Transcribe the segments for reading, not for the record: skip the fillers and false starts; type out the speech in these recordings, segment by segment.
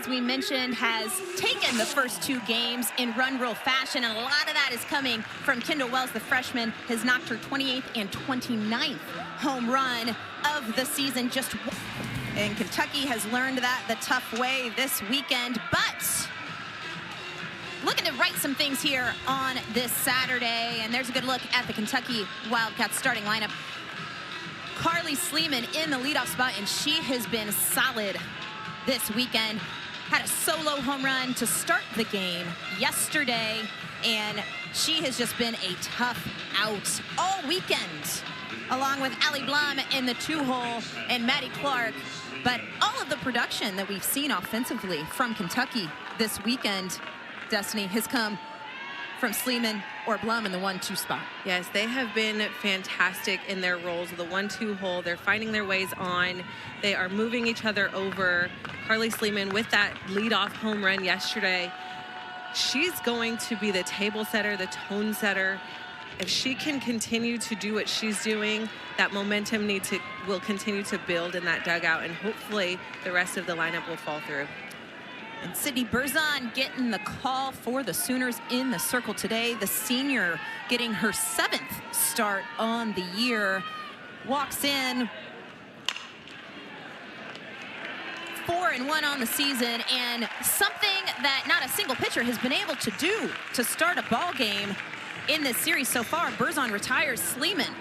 as we mentioned, has taken the first 2 games in run rule fashion, and a lot of that is coming from Kendall Wells, the freshman, has knocked her 28th and 29th home run of the season. And Kentucky has learned that the tough way this weekend, but looking to right some things here on this Saturday. And there's a good look at the Kentucky Wildcats starting lineup. Carly Sleeman in the leadoff spot, and she has been solid this weekend. Had a solo home run to start the game yesterday, and she has just been a tough out all weekend, along with Allie Blum in the 2-hole and Maddie Clark. But all of the production that we've seen offensively from Kentucky this weekend, Destiny, has come from Sleeman or Blum in the 1-2 spot. Yes, they have been fantastic in their roles of the 1-2 hole. They're finding their ways on. They are moving each other over. Carly Sleeman with that leadoff home run yesterday. She's going to be the table setter, the tone setter. If she can continue to do what she's doing, that momentum will continue to build in that dugout, and hopefully the rest of the lineup will fall through. And Sydney Berzon getting the call for the Sooners in the circle today. The senior getting her 7th start on the year. Walks in 4-1 on the season, and something that not a single pitcher has been able to do to start a ball game in this series so far. Berzon retires Sleeman.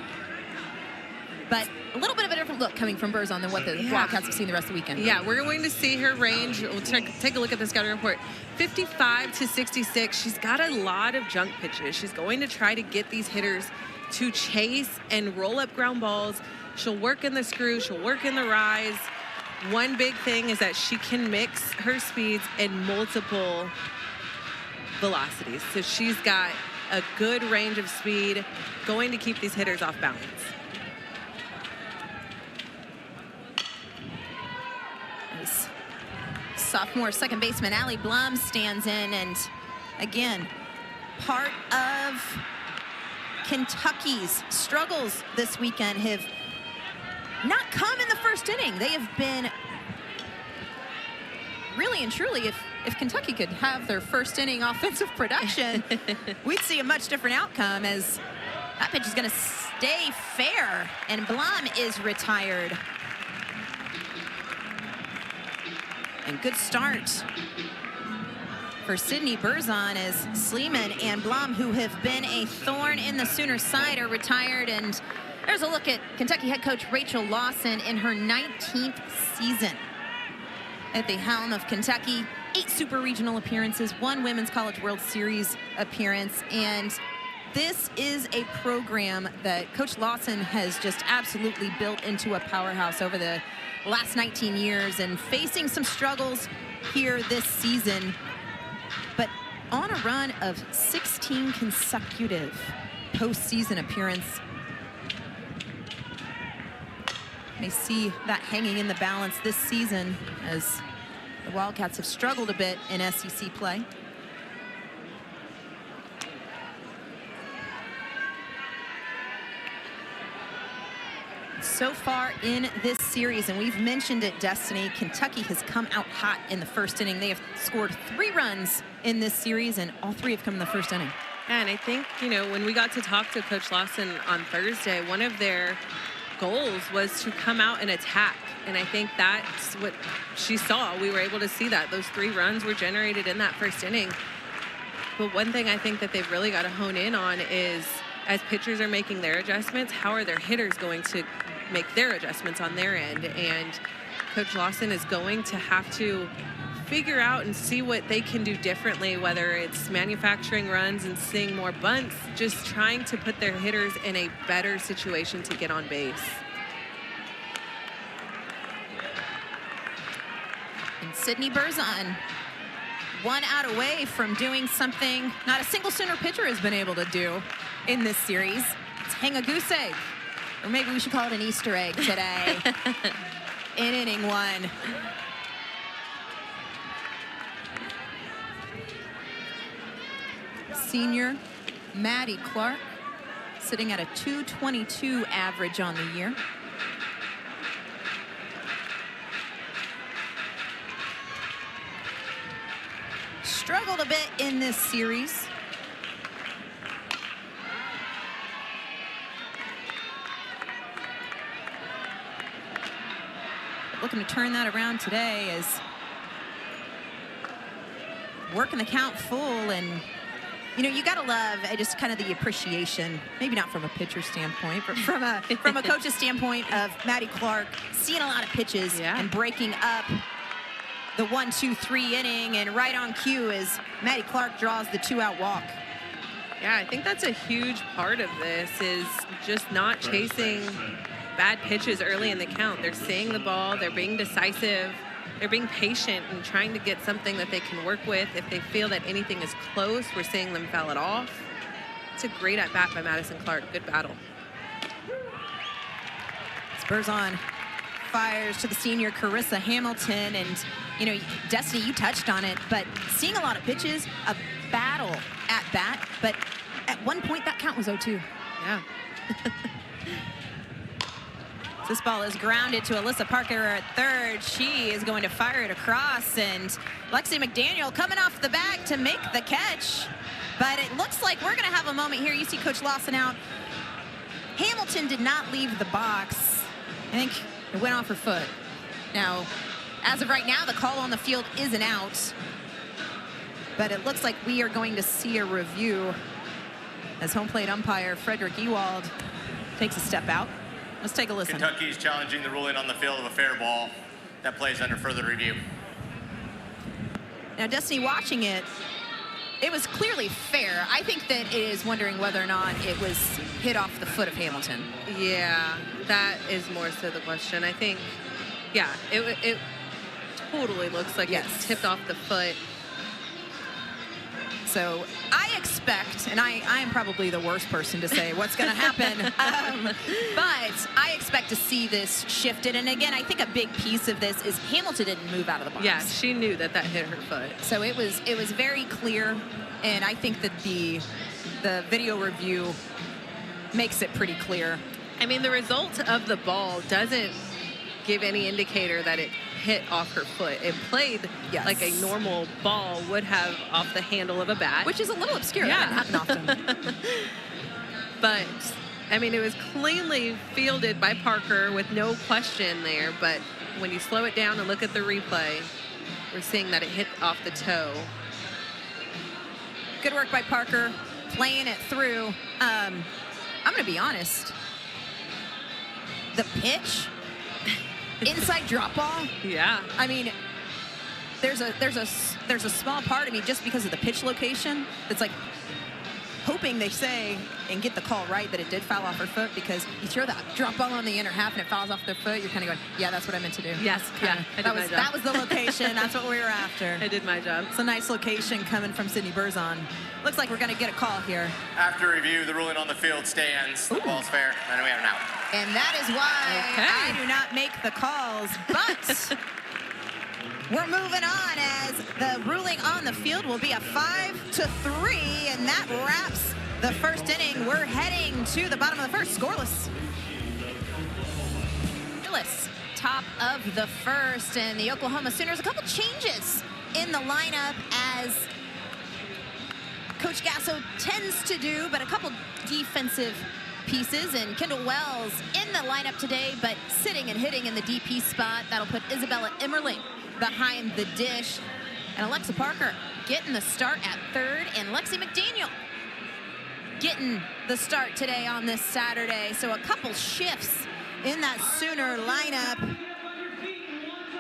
But a little bit of a different look coming from Berzon than what the Wildcats have seen the rest of the weekend. Yeah, we're going to see her range. We'll take a look at the scouting report. 55 to 66. She's got a lot of junk pitches. She's going to try to get these hitters to chase and roll up ground balls. She'll work in the screw. She'll work in the rise. One big thing is that she can mix her speeds in multiple velocities. So she's got a good range of speed, going to keep these hitters off balance. Sophomore second baseman Allie Blum stands in, and again, part of Kentucky's struggles this weekend have not come in the first inning. They have been really and truly, if Kentucky could have their first inning offensive production, we'd see a much different outcome, as that pitch is going to stay fair, and Blum is retired. And good start for Sydney Berzon, as Sleeman and Blum, who have been a thorn in the Sooners' side, are retired. And there's a look at Kentucky head coach Rachel Lawson in her 19th season at the helm of Kentucky. 8 super regional appearances, 1 Women's College World Series appearance. And this is a program that Coach Lawson has just absolutely built into a powerhouse over the last 19 years, and facing some struggles here this season, but on a run of 16 consecutive postseason appearances. May see that hanging in the balance this season, as the Wildcats have struggled a bit in SEC play. So far in this series, and we've mentioned it, Destiny, Kentucky has come out hot in the first inning. They have scored 3 runs in this series, and all 3 have come in the first inning. And I think, you know, when we got to talk to Coach Lawson on Thursday, one of their goals was to come out and attack. And I think that's what she saw. We were able to see that. Those 3 runs were generated in that first inning. But one thing I think that they've really got to hone in on is, as pitchers are making their adjustments, how are their hitters going to make their adjustments on their end? And Coach Lawson is going to have to figure out and see what they can do differently, whether it's manufacturing runs and seeing more bunts, just trying to put their hitters in a better situation to get on base. And Sydney Berzon, 1 out away from doing something not a single Sooner pitcher has been able to do in this series. It's hang a goose egg, or maybe we should call it an Easter egg today in inning 1. Senior Maddie Clark sitting at a .222 average on the year. struggled a bit in this series. Looking to turn that around today is working the count full. And you know, you gotta love just kind of the appreciation, maybe not from a pitcher standpoint, but from a coach's standpoint of Maddie Clark seeing a lot of pitches and breaking up the 1-2-3 inning, and right on cue as Maddie Clark draws the 2-out walk. Yeah, I think that's a huge part of this, is just not chasing bad pitches early in the count. They're seeing the ball, they're being decisive, they're being patient and trying to get something that they can work with. If they feel that anything is close, we're seeing them foul it off. It's a great at-bat by Madison Clark. Good battle. Burzon fires to the senior Carissa Hamilton, and you know, Destiny, you touched on it, but seeing a lot of pitches, a battle at bat, but at one point that count was 0-2. Yeah. This ball is grounded to Alyssa Parker at third. She is going to fire it across, and Lexi McDaniel coming off the bag to make the catch. But it looks like we're going to have a moment here. You see Coach Lawson out. Hamilton did not leave the box. I think it went off her foot. Now, as of right now, the call on the field is an out. But it looks like we are going to see a review as home plate umpire Frederick Ewald takes a step out. Let's take a listen. Kentucky is challenging the ruling on the field of a fair ball. That plays under further review. Now, Destiny, watching it, it was clearly fair. I think that it is wondering whether or not it was hit off the foot of Hamilton. Yeah, that is more so the question. I think, yeah, it totally looks like it's tipped off the foot. So I expect, and I am probably the worst person to say what's going to happen, but I expect to see this shifted. And again, I think a big piece of this is Hamilton didn't move out of the box. Yeah, she knew that hit her foot. So it was very clear, and I think that the video review makes it pretty clear. I mean, the result of the ball doesn't give any indicator that it hit off her foot. It played like a normal ball would have off the handle of a bat. Which is a little obscure. Yeah. That doesn't happen often. But, I mean, it was cleanly fielded by Parker with no question there. But when you slow it down and look at the replay, we're seeing that it hit off the toe. Good work by Parker, playing it through. I'm going to be honest. The pitch, inside drop ball. Yeah. I mean, there's a small part of me just because of the pitch location that's like hoping they say and get the call right that it did foul off her foot, because you throw that drop ball on the inner half and it fouls off their foot, you're kind of going, yeah, that's what I meant to do. Yes, yeah, that was the location. That's what we were after. I did my job. It's a nice location coming from Sydney Burzon. Looks like we're going to get a call here. After review, the ruling on the field stands. The ball's fair, and we have an out. And that is why I do not make the calls, but we're moving on as the ruling on the field will be a 5-3, and that wraps the first inning. We're heading to the bottom of the first, scoreless. Top of the first, and the Oklahoma Sooners, a couple changes in the lineup as Coach Gasso tends to do, but a couple defensive pieces, and Kendall Wells in the lineup today, but sitting and hitting in the DP spot. That'll put Isabella Emmerling behind the dish, and Alexa Parker getting the start at third, and Lexi McDaniel getting the start today on this Saturday. So a couple shifts in that Sooner lineup,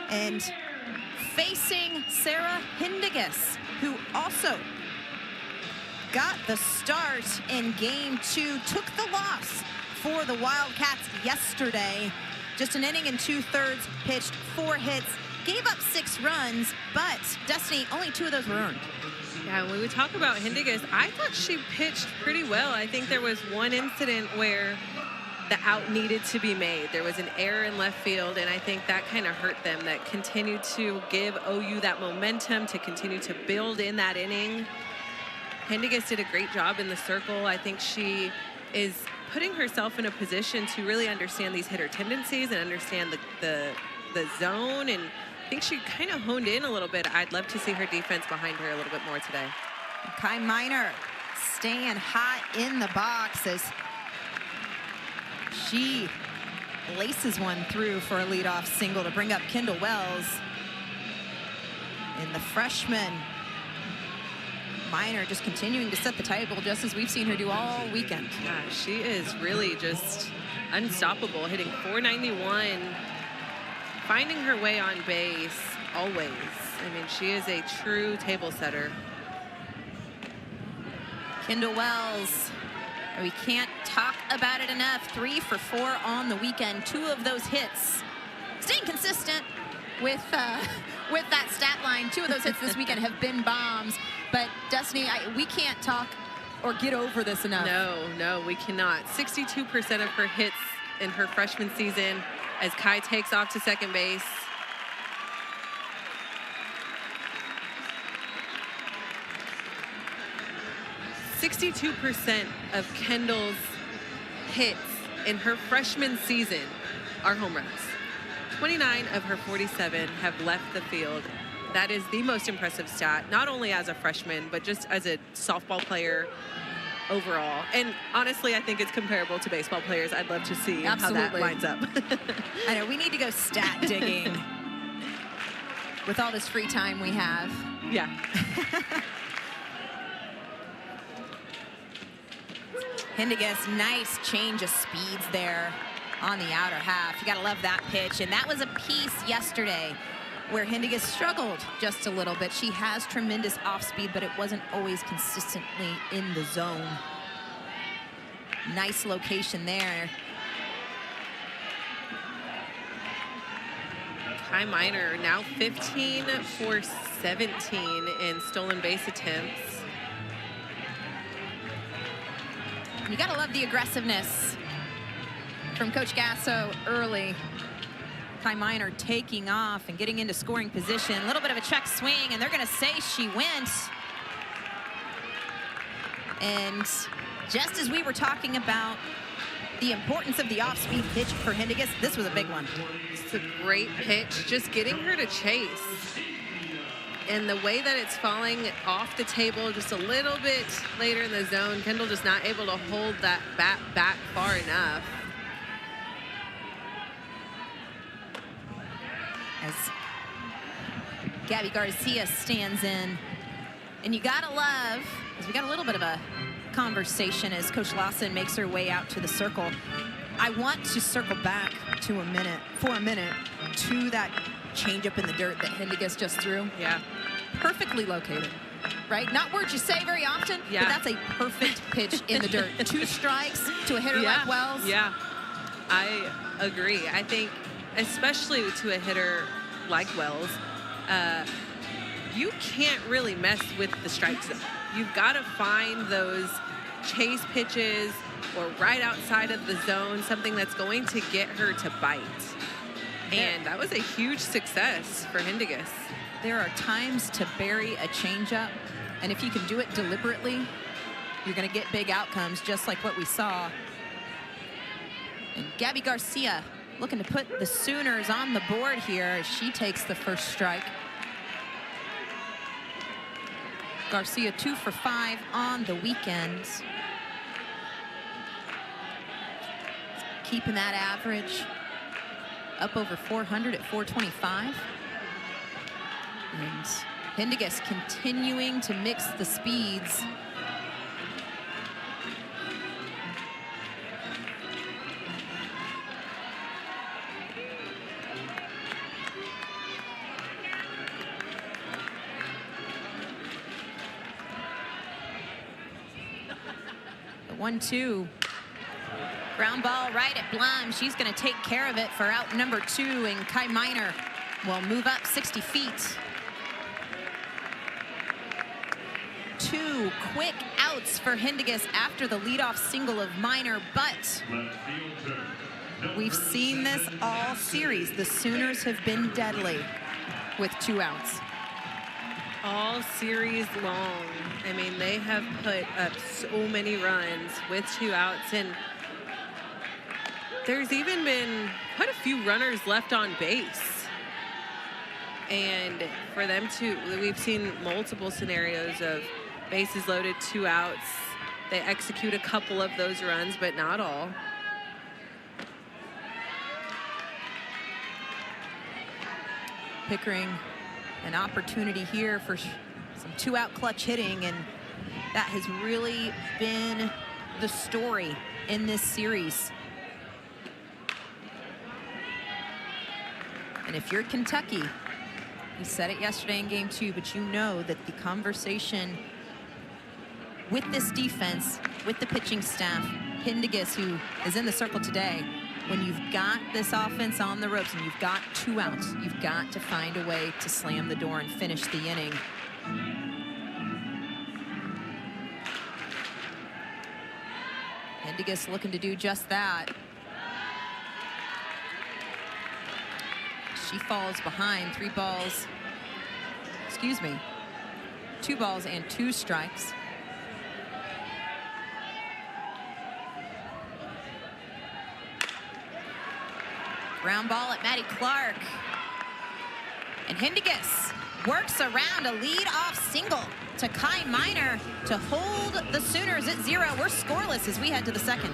and facing Sarah Hindigas, who also got the start in game 2, took the loss for the Wildcats yesterday. Just an inning and 2/3, pitched 4 hits, gave up 6 runs, but Destiny, only 2 of those were earned. Yeah, when we talk about Hindigas, I thought she pitched pretty well. I think there was one incident where the out needed to be made. There was an error in left field, and I think that kind of hurt them. That continued to give OU that momentum to continue to build in that inning. Hindigas did a great job in the circle. I think she is putting herself in a position to really understand these hitter tendencies and understand the zone and I think she kind of honed in a little bit. I'd love to see her defense behind her a little bit more today. Kai Miner staying hot in the box as she laces one through for a leadoff single to bring up Kendall Wells. And the freshman Miner just continuing to set the table, just as we've seen her do all weekend. Yeah, she is really just unstoppable, hitting .491, finding her way on base always. I mean, she is a true table setter. Kendall Wells, we can't talk about it enough. 3 for 4 on the weekend. 2 of those hits, staying consistent with that stat line. 2 of those hits this weekend have been bombs. But Destiny, we can't talk or get over this enough. No, we cannot. 62% of her hits in her freshman season as Kai takes off to second base. .62% of Kendall's hits in her freshman season are home runs. 29 of her 47 have left the field. That is the most impressive stat, not only as a freshman, but just as a softball player overall. And honestly, I think it's comparable to baseball players. I'd love to see how that lines up. I know, we need to go stat digging with all this free time we have. Yeah. Hindigues, nice change of speeds there on the outer half. You gotta love that pitch. And that was a piece yesterday where Hindigues struggled just a little bit. She has tremendous off speed, but it wasn't always consistently in the zone. Nice location there. Kai Miner now 15 for 17 in stolen base attempts. You gotta love the aggressiveness from Coach Gasso early. Kai Miner taking off and getting into scoring position. A little bit of a check swing, and they're gonna say she went. And just as we were talking about the importance of the off-speed pitch for Hindigues, this was a big one. It's a great pitch, just getting her to chase. And the way that it's falling off the table just a little bit later in the zone, Kendall just not able to hold that bat back far enough. As Gabby Garcia stands in. And you gotta love, as we got a little bit of a conversation as Coach Lawson makes her way out to the circle. I want to circle back to for a minute to that changeup in the dirt that Hindigues just threw. Yeah. Perfectly located, right? Not words you say very often, yeah, but that's a perfect pitch in the dirt. 2 strikes to a hitter like Wells. Yeah, I agree. I think especially to a hitter like Wells, you can't really mess with the strike zone. You've got to find those chase pitches or right outside of the zone, something that's going to get her to bite. And that was a huge success for Hindigues. There are times to bury a changeup, and if you can do it deliberately, you're going to get big outcomes, just like what we saw. And Gabby Garcia looking to put the Sooners on the board here as she takes the first strike. Garcia 2 for 5 on the weekend. Keeping that average up over 400 at 425. And Hindigues continuing to mix the speeds. The 1-2. Ground ball right at Blum. She's going to take care of it for out number 2, and Kai Miner will move up 60 feet. 2 quick outs for Hindigues after the leadoff single of Miner, but we've seen this all series. The Sooners have been deadly with 2 outs. All series long. I mean, they have put up so many runs with 2 outs, and there's even been quite a few runners left on base And for them to, we've seen multiple scenarios of bases loaded, 2 outs. They execute a couple of those runs, but not all. Pickering, an opportunity here for some 2-out clutch hitting, and that has really been the story in this series. And if you're Kentucky, we said it yesterday in game 2, but you know that the conversation with this defense, with the pitching staff, Hindegis, who is in the circle today, when you've got this offense on the ropes and you've got 2 outs, you've got to find a way to slam the door and finish the inning. Hindegis looking to do just that. She falls behind, 2 balls and 2 strikes. Ground ball at Maddie Clark. And Hindegis works around a lead-off single to Kai Minor to hold the Sooners at 0. We're scoreless as we head to the 2nd.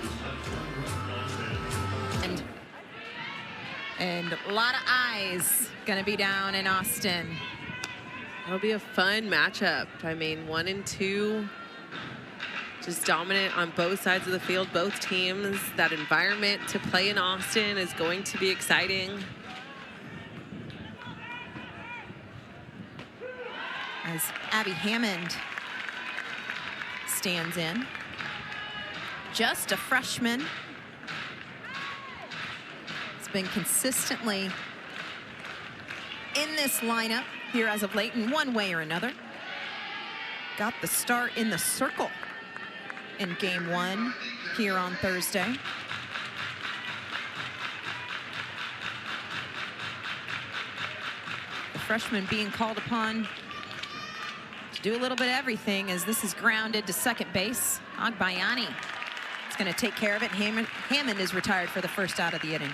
And a lot of eyes gonna be down in Austin. It'll be a fun matchup. I mean, 1 and 2, just dominant on both sides of the field, both teams. That environment to play in Austin is going to be exciting. As Abby Hammond stands in. Just a freshman. It's been consistently in this lineup here as of late in one way or another. Got the start in the circle in game 1 here on Thursday. The freshman being called upon to do a little bit of everything as this is grounded to second base. Agbayani is going to take care of it. Hammond is retired for the first out of the inning.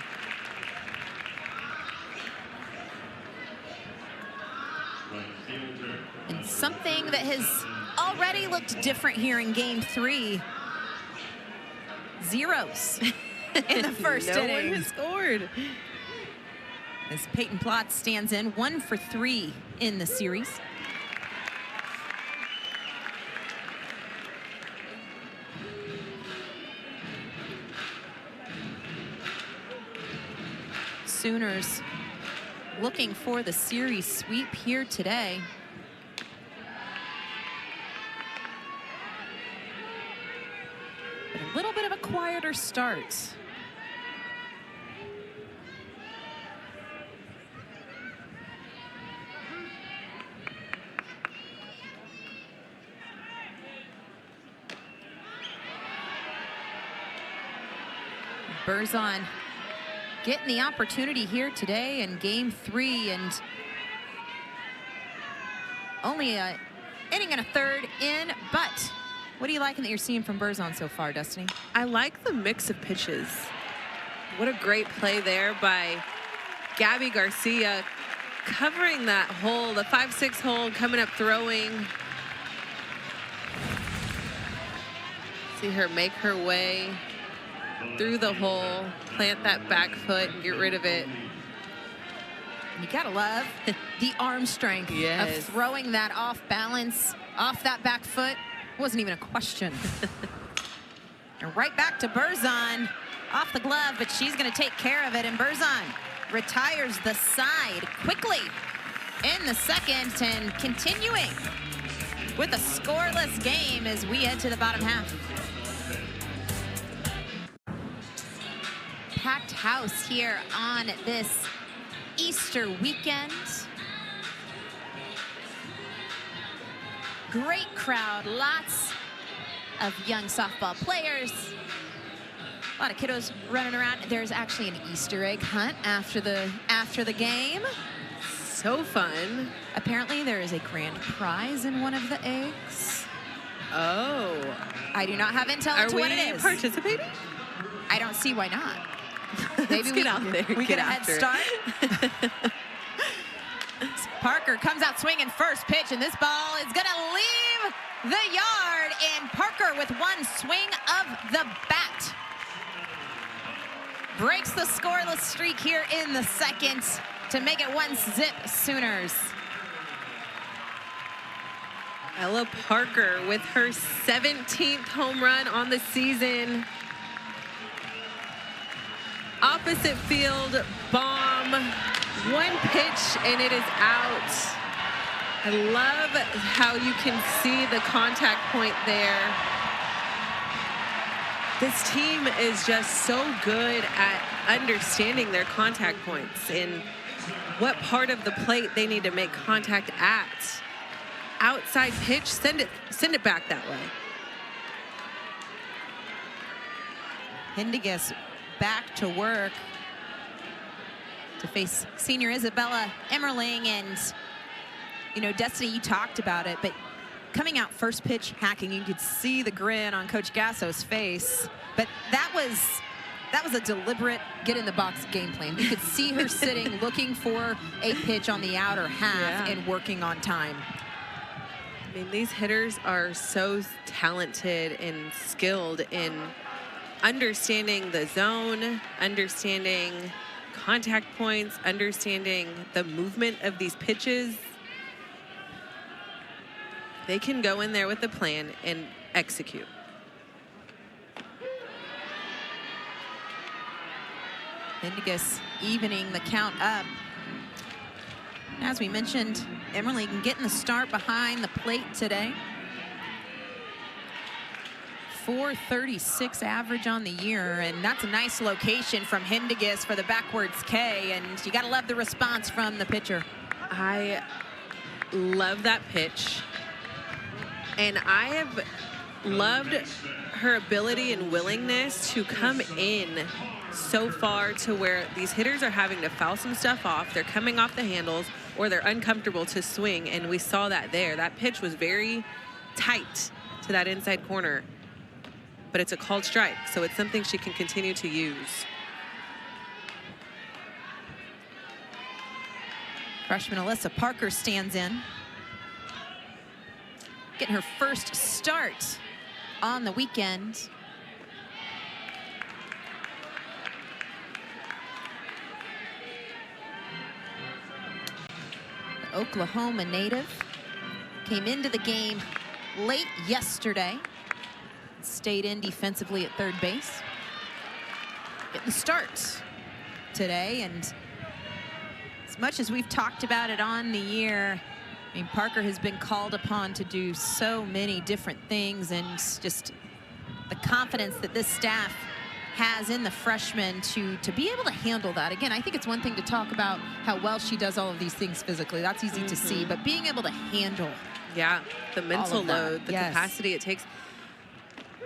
And something that has already looked different here in game 3. Zeros in the first inning. No one has scored. As Peyton Plotz stands in, 1 for 3 in the series. Sooners looking for the series sweep here today. But a little bit of a quieter start. Berzon getting the opportunity here today in game 3, and only an inning and a third in, but what are you liking that you're seeing from Berzon so far, Destiny? I like the mix of pitches. What a great play there by Gabby Garcia, covering that hole, the 5-6 hole, coming up throwing. See her make her way through the hole, plant that back foot and get rid of it. You gotta love the arm strength yes. of throwing that off balance, off that back foot. Wasn't even a question. And right back to Berzon, off the glove, but she's gonna take care of it, and Berzon retires the side quickly in the 2nd, and continuing with a scoreless game as we head to the bottom half. Packed house here on this Easter weekend. Great crowd, lots of young softball players, a lot of kiddos running around. There's actually an Easter egg hunt after the game. So fun. Apparently there is a grand prize in one of the eggs. Oh. I do not have intel into what it is. Are we participating? I don't see why not. Maybe Let's get out there. We get a head after. start. Parker comes out swinging first pitch, and this ball is going to leave the yard. And Parker, with one swing of the bat, breaks the scoreless streak here in the second to make it 1-0 Sooners. Ella Parker with her 17th home run on the season. Opposite field bomb, one pitch and it is out. I love how you can see the contact point there. This team is just so good at understanding their contact points and what part of the plate they need to make contact at. Outside pitch, send it back that way. Hindiguis back to work to face senior Isabella Emmerling. And, you know, Destiny, you talked about it, but coming out first pitch hacking, you could see the grin on Coach Gasso's face. But that was a deliberate get in the box game plan. You could see her sitting, looking for a pitch on the outer half and working on time. I mean, these hitters are so talented and skilled in understanding the zone, understanding contact points, understanding the movement of these pitches. They can go in there with a plan and execute. Hindiguis evening the count up. As we mentioned, Emmerling getting the start behind the plate today. .436 average on the year, and that's a nice location from Hindiguis for the backwards K, and you gotta love the response from the pitcher. I love that pitch, and I have loved her ability and willingness to come in so far to where these hitters are having to foul some stuff off. They're coming off the handles or they're uncomfortable to swing, and we saw that there. That pitch was very tight to that inside corner, but it's a called strike, so it's something she can continue to use. Freshman Alyssa Parker stands in, getting her first start on the weekend. The Oklahoma native came into the game late yesterday, stayed in defensively at third base. Getting the start today, and as much as we've talked about it on the year, I mean, Parker has been called upon to do so many different things, and just the confidence that this staff has in the freshman to be able to handle that. Again, I think it's one thing to talk about how well she does all of these things physically. That's easy to see, but being able to handle the mental load, the capacity it takes.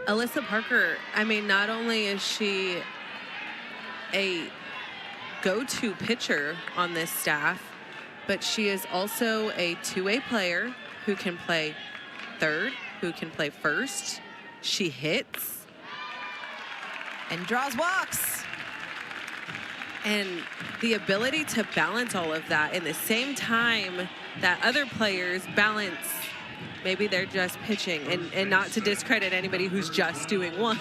Alyssa Parker, I mean, not only is she a go-to pitcher on this staff, but she is also a two-way player who can play third, who can play first. She hits and draws walks. And the ability to balance all of that in the same time that other players balance, maybe they're just pitching, and not to discredit anybody who's just doing one,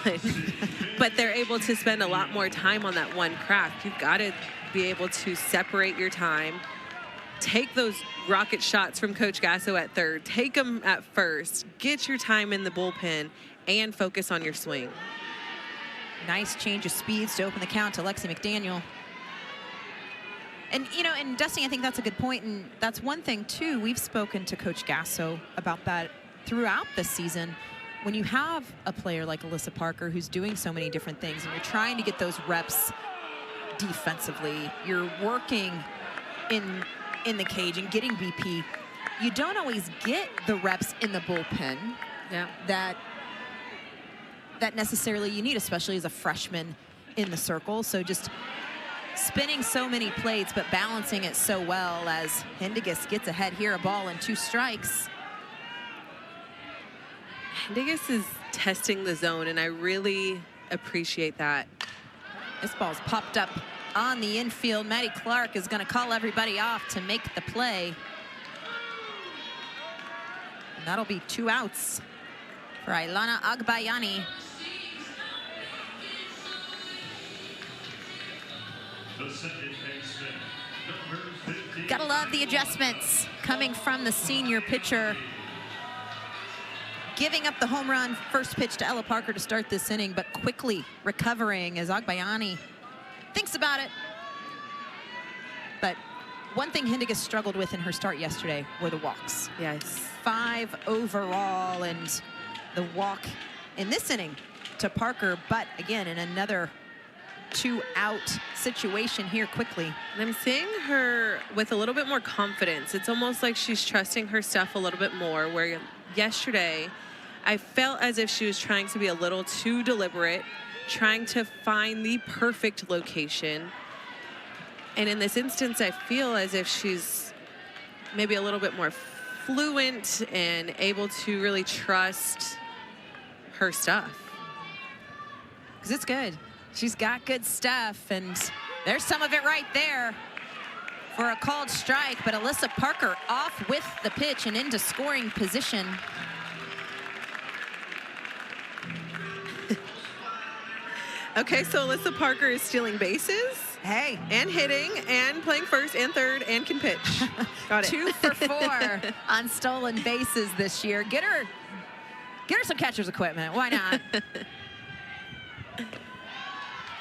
but they're able to spend a lot more time on that one craft. You've got to be able to separate your time, take those rocket shots from Coach Gasso at third, take them at first, get your time in the bullpen, and focus on your swing. Nice change of speeds to open the count to Lexi McDaniel. And, you know, and Dusty, I think that's a good point, and that's one thing, too. We've spoken to Coach Gasso about that throughout the season. When you have a player like Alyssa Parker who's doing so many different things, and you're trying to get those reps defensively, you're working in the cage and getting BP, you don't always get the reps in the bullpen that necessarily you need, especially as a freshman in the circle. So just spinning so many plates, but balancing it so well as Hindiguis gets ahead here, a ball and 2 strikes. Hindiguis is testing the zone, and I really appreciate that. This ball's popped up on the infield. Maddie Clark is going to call everybody off to make the play. And that'll be 2 outs for Ailana Agbayani. Gotta love the adjustments coming from the senior pitcher. Giving up the home run first pitch to Ella Parker to start this inning, but quickly recovering as Agbayani thinks about it. But one thing Hindigas struggled with in her start yesterday were the walks. Yes. 5 overall, and the walk in this inning to Parker, but again, in another 2-out situation here quickly. And I'm seeing her with a little bit more confidence. It's almost like she's trusting her stuff a little bit more, where yesterday I felt as if she was trying to be a little too deliberate, trying to find the perfect location. And in this instance, I feel as if she's maybe a little bit more fluent and able to really trust her stuff. Because it's good. She's got good stuff, and there's some of it right there for a called strike, but Alyssa Parker off with the pitch and into scoring position. Okay, so Alyssa Parker is stealing bases. Hey. And hitting and playing first and third and can pitch. Got it. 2 for 4 on stolen bases this year. Get her some catcher's equipment. Why not?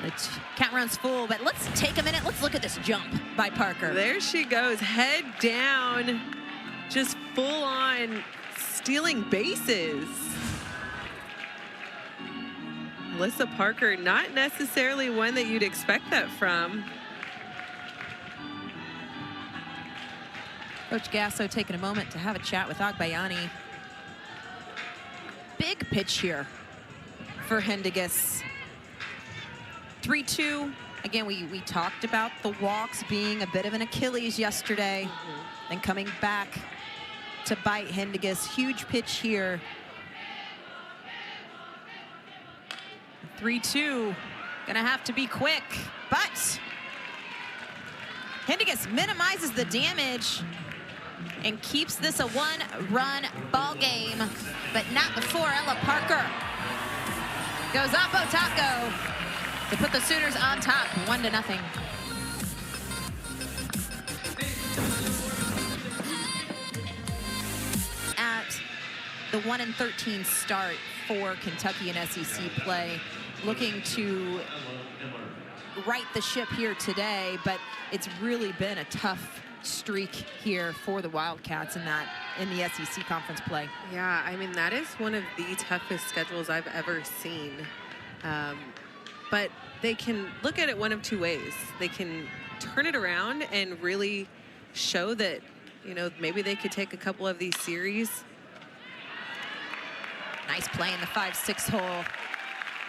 The count runs full, but let's take a minute. Let's look at this jump by Parker. There she goes, head down, just full on stealing bases. Alyssa Parker, not necessarily one that you'd expect that from. Coach Gasso taking a moment to have a chat with Agbayani. Big pitch here for Hindigas. 3-2. Again, we talked about the walks being a bit of an Achilles yesterday, and coming back to bite Hindigas. Huge pitch here. 3-2, gonna have to be quick, but Hindigas minimizes the damage and keeps this a 1-run ball game, but not before Ella Parker goes Oppo Taco to put the Sooners on top, 1-0. At the 1-13 start for Kentucky in SEC play, looking to right the ship here today, but it's really been a tough streak here for the Wildcats in the SEC conference play. Yeah, I mean, that is one of the toughest schedules I've ever seen. But they can look at it one of 2 ways. They can turn it around and really show that, you know, maybe they could take a couple of these series. Nice play in the 5-6 hole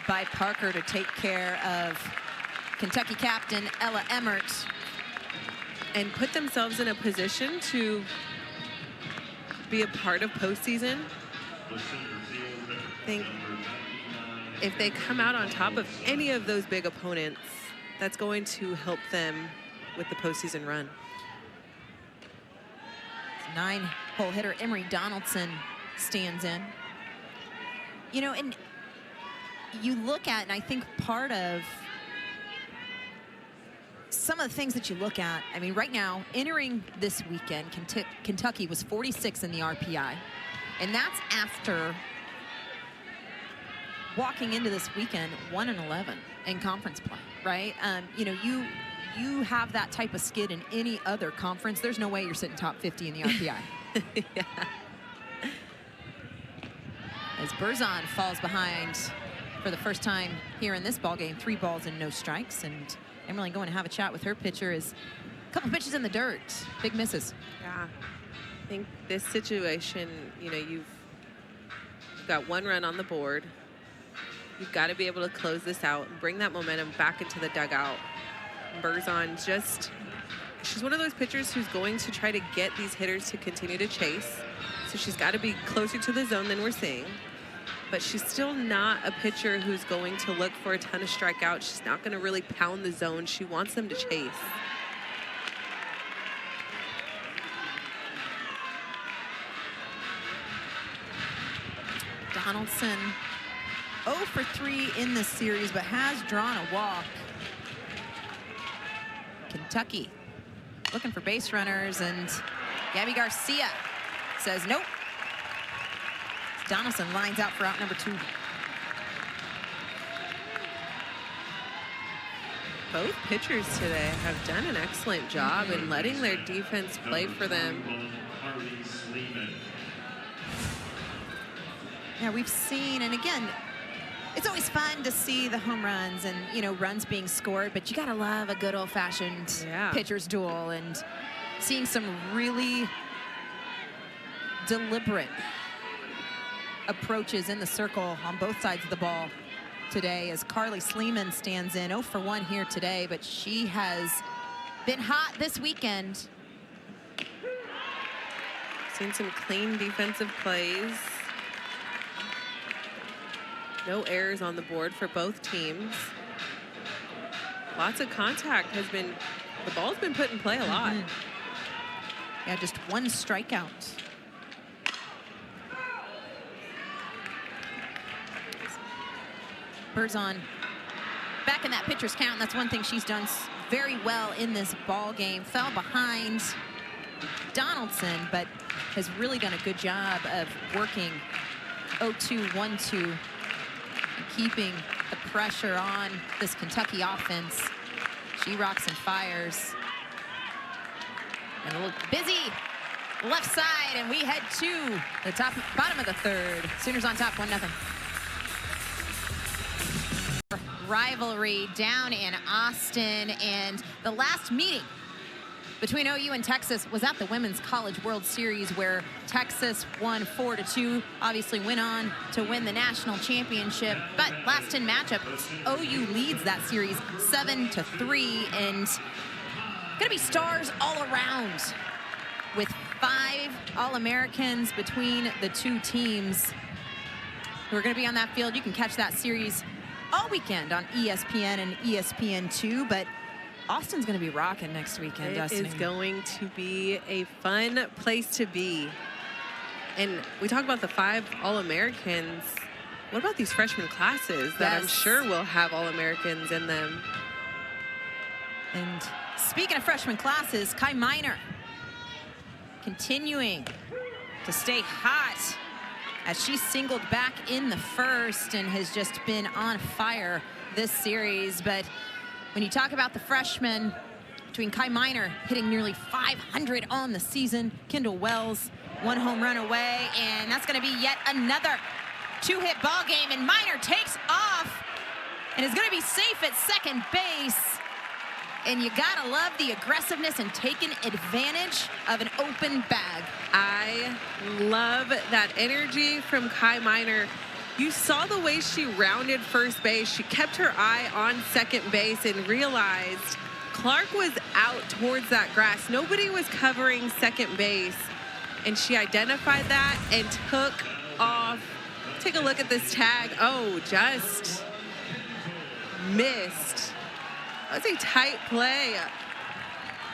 by Parker to take care of Kentucky captain Ella Emmert. And put themselves in a position to be a part of postseason. I think if they come out on top of any of those big opponents, that's going to help them with the postseason run. 9-hole hitter Emery Donaldson stands in. You know, and you look at, and I think part of some of the things that you look at, I mean, right now, entering this weekend, Kentucky was 46 in the RPI, and that's after walking into this weekend 1-11 in conference play, right? You know, you have that type of skid in any other conference, there's no way you're sitting top 50 in the RPI. Yeah. As Berzon falls behind for the first time here in this ball game, 3 balls and no strikes, and Emily going to have a chat with her pitcher is a couple pitches in the dirt, big misses. Yeah, I think this situation, you know, you've got 1 run on the board. You've got to be able to close this out and bring that momentum back into the dugout. Berzon she's one of those pitchers who's going to try to get these hitters to continue to chase. So she's got to be closer to the zone than we're seeing. But she's still not a pitcher who's going to look for a ton of strikeouts. She's not going to really pound the zone. She wants them to chase. Donaldson 0 for 3 in this series, but has drawn a walk. Kentucky looking for base runners, and Gabby Garcia says nope. Donaldson lines out for out number 2. Both pitchers today have done an excellent job in letting their defense play for them. Yeah, we've seen, and again, it's always fun to see the home runs and, you know, runs being scored, but you gotta love a good old-fashioned pitcher's duel, and seeing some really deliberate approaches in the circle on both sides of the ball today as Carly Sleeman stands in 0 for 1 here today, but she has been hot this weekend. Seen some clean defensive plays. No errors on the board for both teams. Lots of contact has been, the ball's been put in play a lot. Yeah, just 1 strikeout. Berzon back in that pitcher's count, and that's one thing she's done very well in this ball game. Fell behind Donaldson, but has really done a good job of working 0-2, 1-2, and keeping the pressure on this Kentucky offense. She rocks and fires. And a little busy left side, and we head to the bottom of the 3rd. Sooners on top, 1-0. Rivalry down in Austin, and the last meeting between OU and Texas was at the Women's College World Series, where Texas won 4-2, obviously went on to win the national championship. But last 10 matchup, OU leads that series 7-3, and gonna be stars all around with 5 All-Americans between the 2 teams who are gonna be on that field. You can catch that series all weekend on ESPN and ESPN2, but Austin's going to be rocking next weekend, Destiny. It is going to be a fun place to be. And we talk about the 5 All-Americans. What about these freshman classes that I'm sure will have All-Americans in them? And speaking of freshman classes, Kai Miner continuing to stay hot as she singled back in the 1st and has just been on fire this series. But when you talk about the freshmen, between Kai Miner hitting nearly 500 on the season, Kendall Wells 1 home run away, and that's going to be yet another 2-hit ball game. And Miner takes off and is going to be safe at second base. And you gotta love the aggressiveness and taking advantage of an open bag. I love that energy from Kai Miner. You saw the way she rounded first base. She kept her eye on second base and realized Clark was out towards that grass. Nobody was covering second base. And she identified that and took off. Take a look at this tag. Oh, just missed. That was a tight play.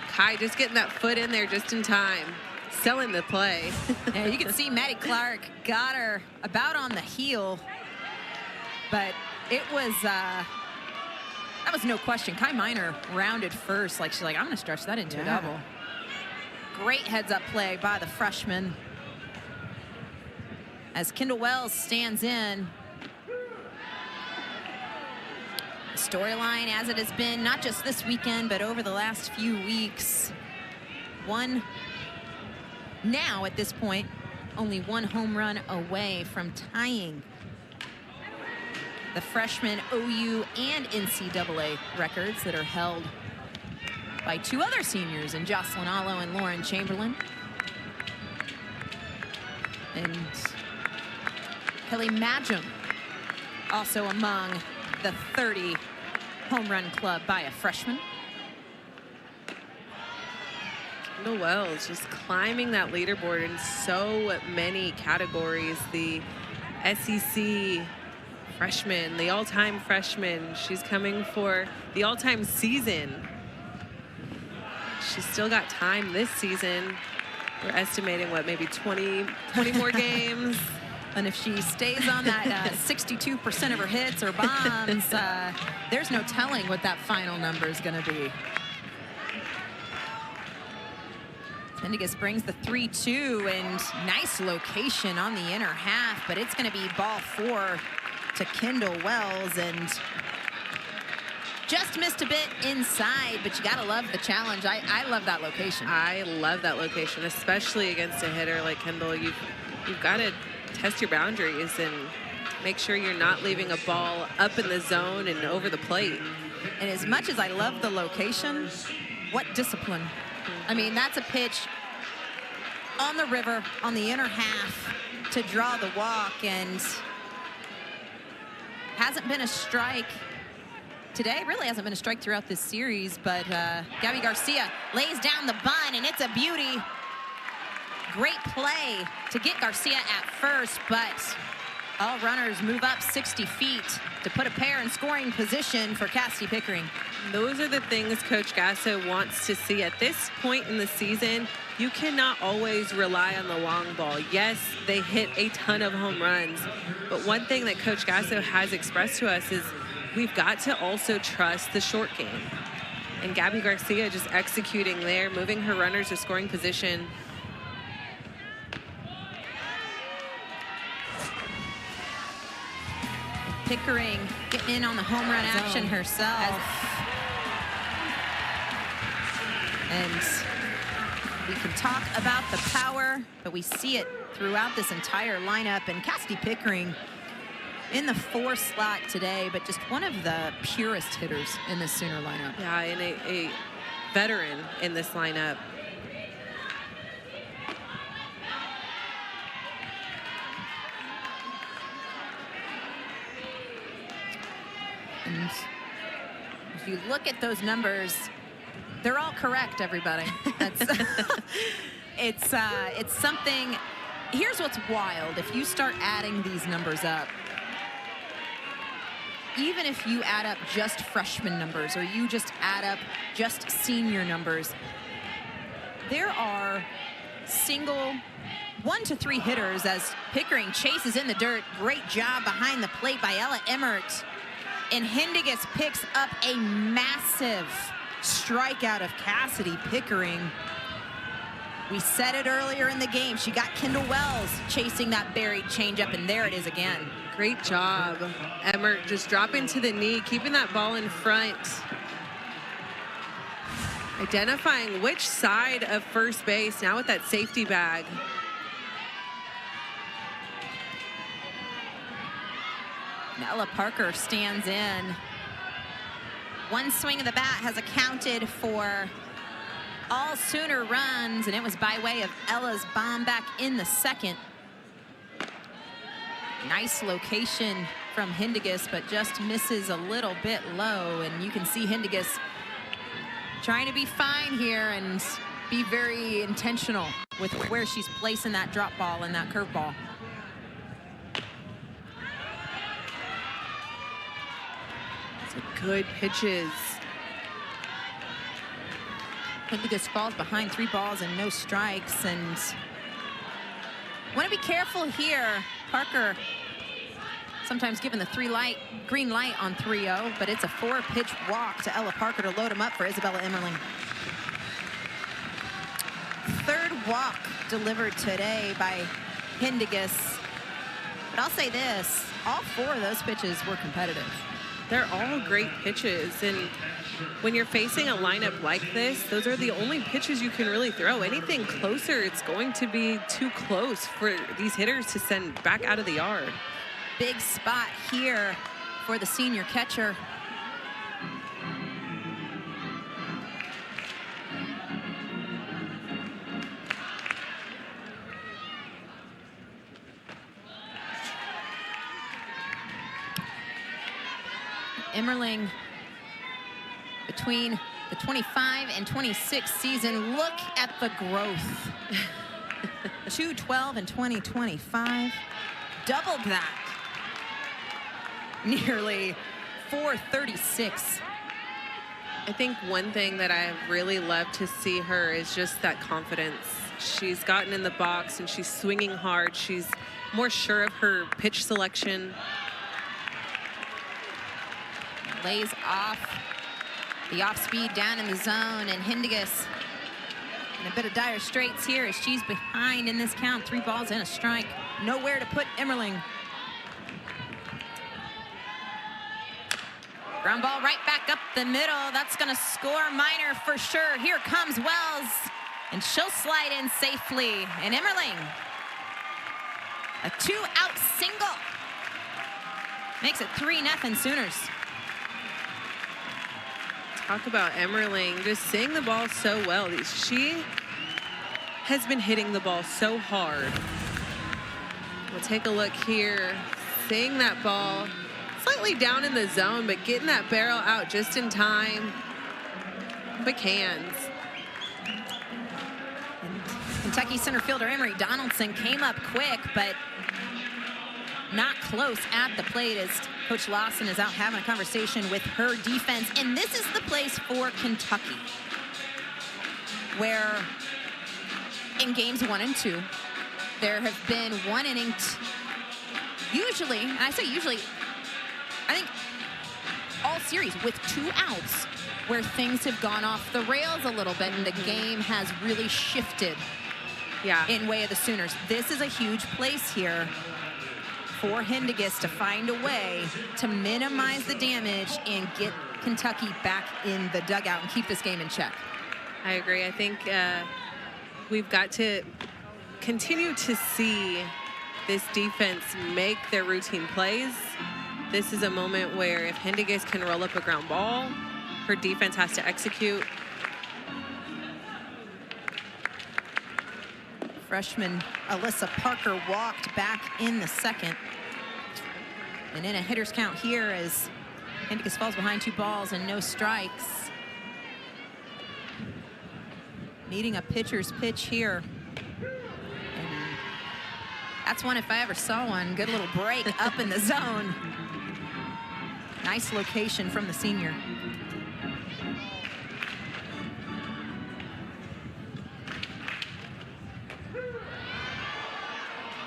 Kai just getting that foot in there just in time. Selling the play. Yeah, you can see Maddie Clark got her about on the heel. But it was, that was no question. Kai Miner rounded first. Like, she's like, I'm going to stretch that into a double. Great heads-up play by the freshman. As Kendall Wells stands in. Storyline as it has been, not just this weekend, but over the last few weeks. Now at this point, only 1 home run away from tying the freshman OU and NCAA records that are held by 2 other seniors in Jocelyn Allo and Lauren Chamberlain. And Kelly Magum also among the 30 home run club by a freshman. Kendall Wells just climbing that leaderboard in so many categories. The SEC freshman, the all-time freshman. She's coming for the all-time season. She's still got time this season. We're estimating, what, maybe 20 more games? And if she stays on that 62% of her hits or bombs, there's no telling what that final number is going to be. Hendiges brings the 3-2, and nice location on the inner half, but it's going to be ball 4 to Kendall Wells, and just missed a bit inside, but you got to love the challenge. I love that location. I love that location, especially against a hitter like Kendall. You've got to test your boundaries and make sure you're not leaving a ball up in the zone and over the plate. And as much as I love the location, what discipline. I mean, that's a pitch on the river, on the inner half to draw the walk, and hasn't been a strike today. Really hasn't been a strike throughout this series, but Gabby Garcia lays down the bunt, and it's a beauty. Great play to get Garcia at first, but all runners move up 60 feet to put a pair in scoring position for Cassidy Pickering. Those are the things Coach Gasso wants to see at this point in the season. You cannot always rely on the long ball. Yes, they hit a ton of home runs, but one thing that Coach Gasso has expressed to us is we've got to also trust the short game. And Gabby Garcia just executing there, moving her runners to scoring position. Pickering getting in on the home run action herself. And we can talk about the power, but we see it throughout this entire lineup. And Cassidy Pickering in the 4 slot today, but just one of the purest hitters in this Sooner lineup. Yeah, and a veteran in this lineup. And if you look at those numbers, they're all correct, everybody. That's it's something. Here's what's wild. If you start adding these numbers up, even if you add up just freshman numbers or you just add up just senior numbers, there are single 1 to 3 hitters as Pickering chases in the dirt. Great job behind the plate by Ella Emmert. And Hendiges picks up a massive strikeout of Cassidy Pickering. We said it earlier in the game. She got Kendall Wells chasing that buried changeup, and there it is again. Great job. Emmert just dropping to the knee, keeping that ball in front. Identifying which side of first base now with that safety bag. Ella Parker stands in. One swing of the bat has accounted for all Sooner runs, and it was by way of Ella's bomb back in the second. Nice location from Hendiges, but just misses a little bit low, and you can see Hendiges trying to be fine here and be very intentional with where she's placing that drop ball and that curveball. Good pitches. Hendiges falls behind 3 balls and no strikes, and want to be careful here. Parker sometimes given the green light on 3-0, but it's a 4-pitch walk to Ella Parker to load him up for Isabella Emmerling. 3rd walk delivered today by Hendiges. But I'll say this, all 4 of those pitches were competitive. They're all great pitches, and when you're facing a lineup like this, those are the only pitches you can really throw. Anything closer, it's going to be too close for these hitters to send back out of the yard. Big spot here for the senior catcher. Emmerling, between the 25 and 26 season, look at the growth. 212 in 2025, doubled that. Nearly 436. I think one thing that I really love to see her is just that confidence. She's gotten in the box and she's swinging hard. She's more sure of her pitch selection. Lays off the off speed down in the zone, and Hindigus in a bit of dire straits here as she's behind in this count. 3 balls and a strike. Nowhere to put Emmerling. Ground ball right back up the middle. That's going to score Minor for sure. Here comes Wells, and she'll slide in safely. And Emmerling, a 2-out single, makes it 3-0 Sooners. Talk about Emmerling just seeing the ball so well. She has been hitting the ball so hard. We'll take a look here. Seeing that ball slightly down in the zone, but getting that barrel out just in time. Quick hands. And Kentucky center fielder Emery Donaldson came up quick, but not close at the plate as Coach Lawson is out having a conversation with her defense. And this is the place for Kentucky, where in games 1 and 2, there have been 1 inning, usually, and I say usually, I think all series with 2 outs where things have gone off the rails a little bit and the game has really shifted in way of the Sooners. This is a huge place here for Hindigus to find a way to minimize the damage and get Kentucky back in the dugout and keep this game in check. I agree. I think we've got to continue to see this defense make their routine plays. This is a moment where if Hindigus can roll up a ground ball, her defense has to execute. Freshman Alyssa Parker walked back in the second. And in a hitter's count here as Hindigus falls behind 2 balls and no strikes. Needing a pitcher's pitch here. And that's one if I ever saw one. Good little break up in the zone. Nice location from the senior.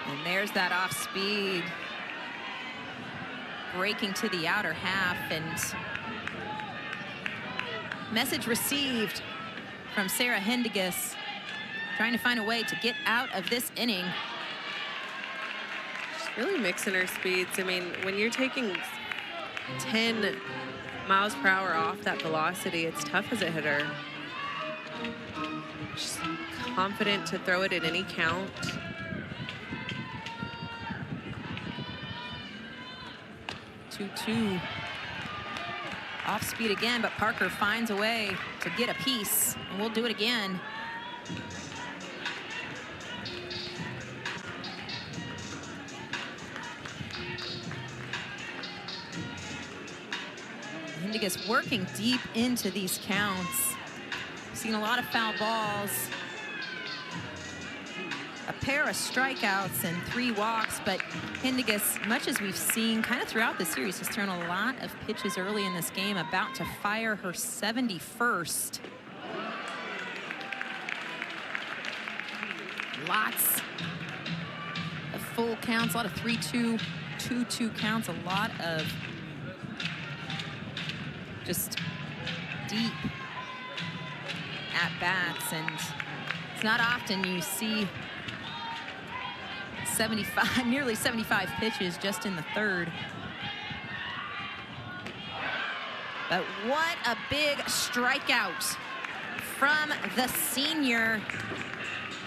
And there's that off speed. Breaking to the outer half, and message received from Sarah Hindigus, trying to find a way to get out of this inning. She's really mixing her speeds. I mean, when you're taking 10 miles per hour off that velocity, it's tough as a hitter. She's confident to throw it at any count. Off speed again, but Parker finds a way to get a piece, and we'll do it again. Hindigus working deep into these counts. Seen a lot of foul balls. A pair of strikeouts and 3 walks, but Hindigus, much as we've seen kind of throughout the series, has thrown a lot of pitches early in this game, about to fire her 71st. Lots of full counts, a lot of 3-2, 2-2 counts, a lot of just deep at-bats, and it's not often you see 75, nearly 75 pitches just in the third. But what a big strikeout from the senior.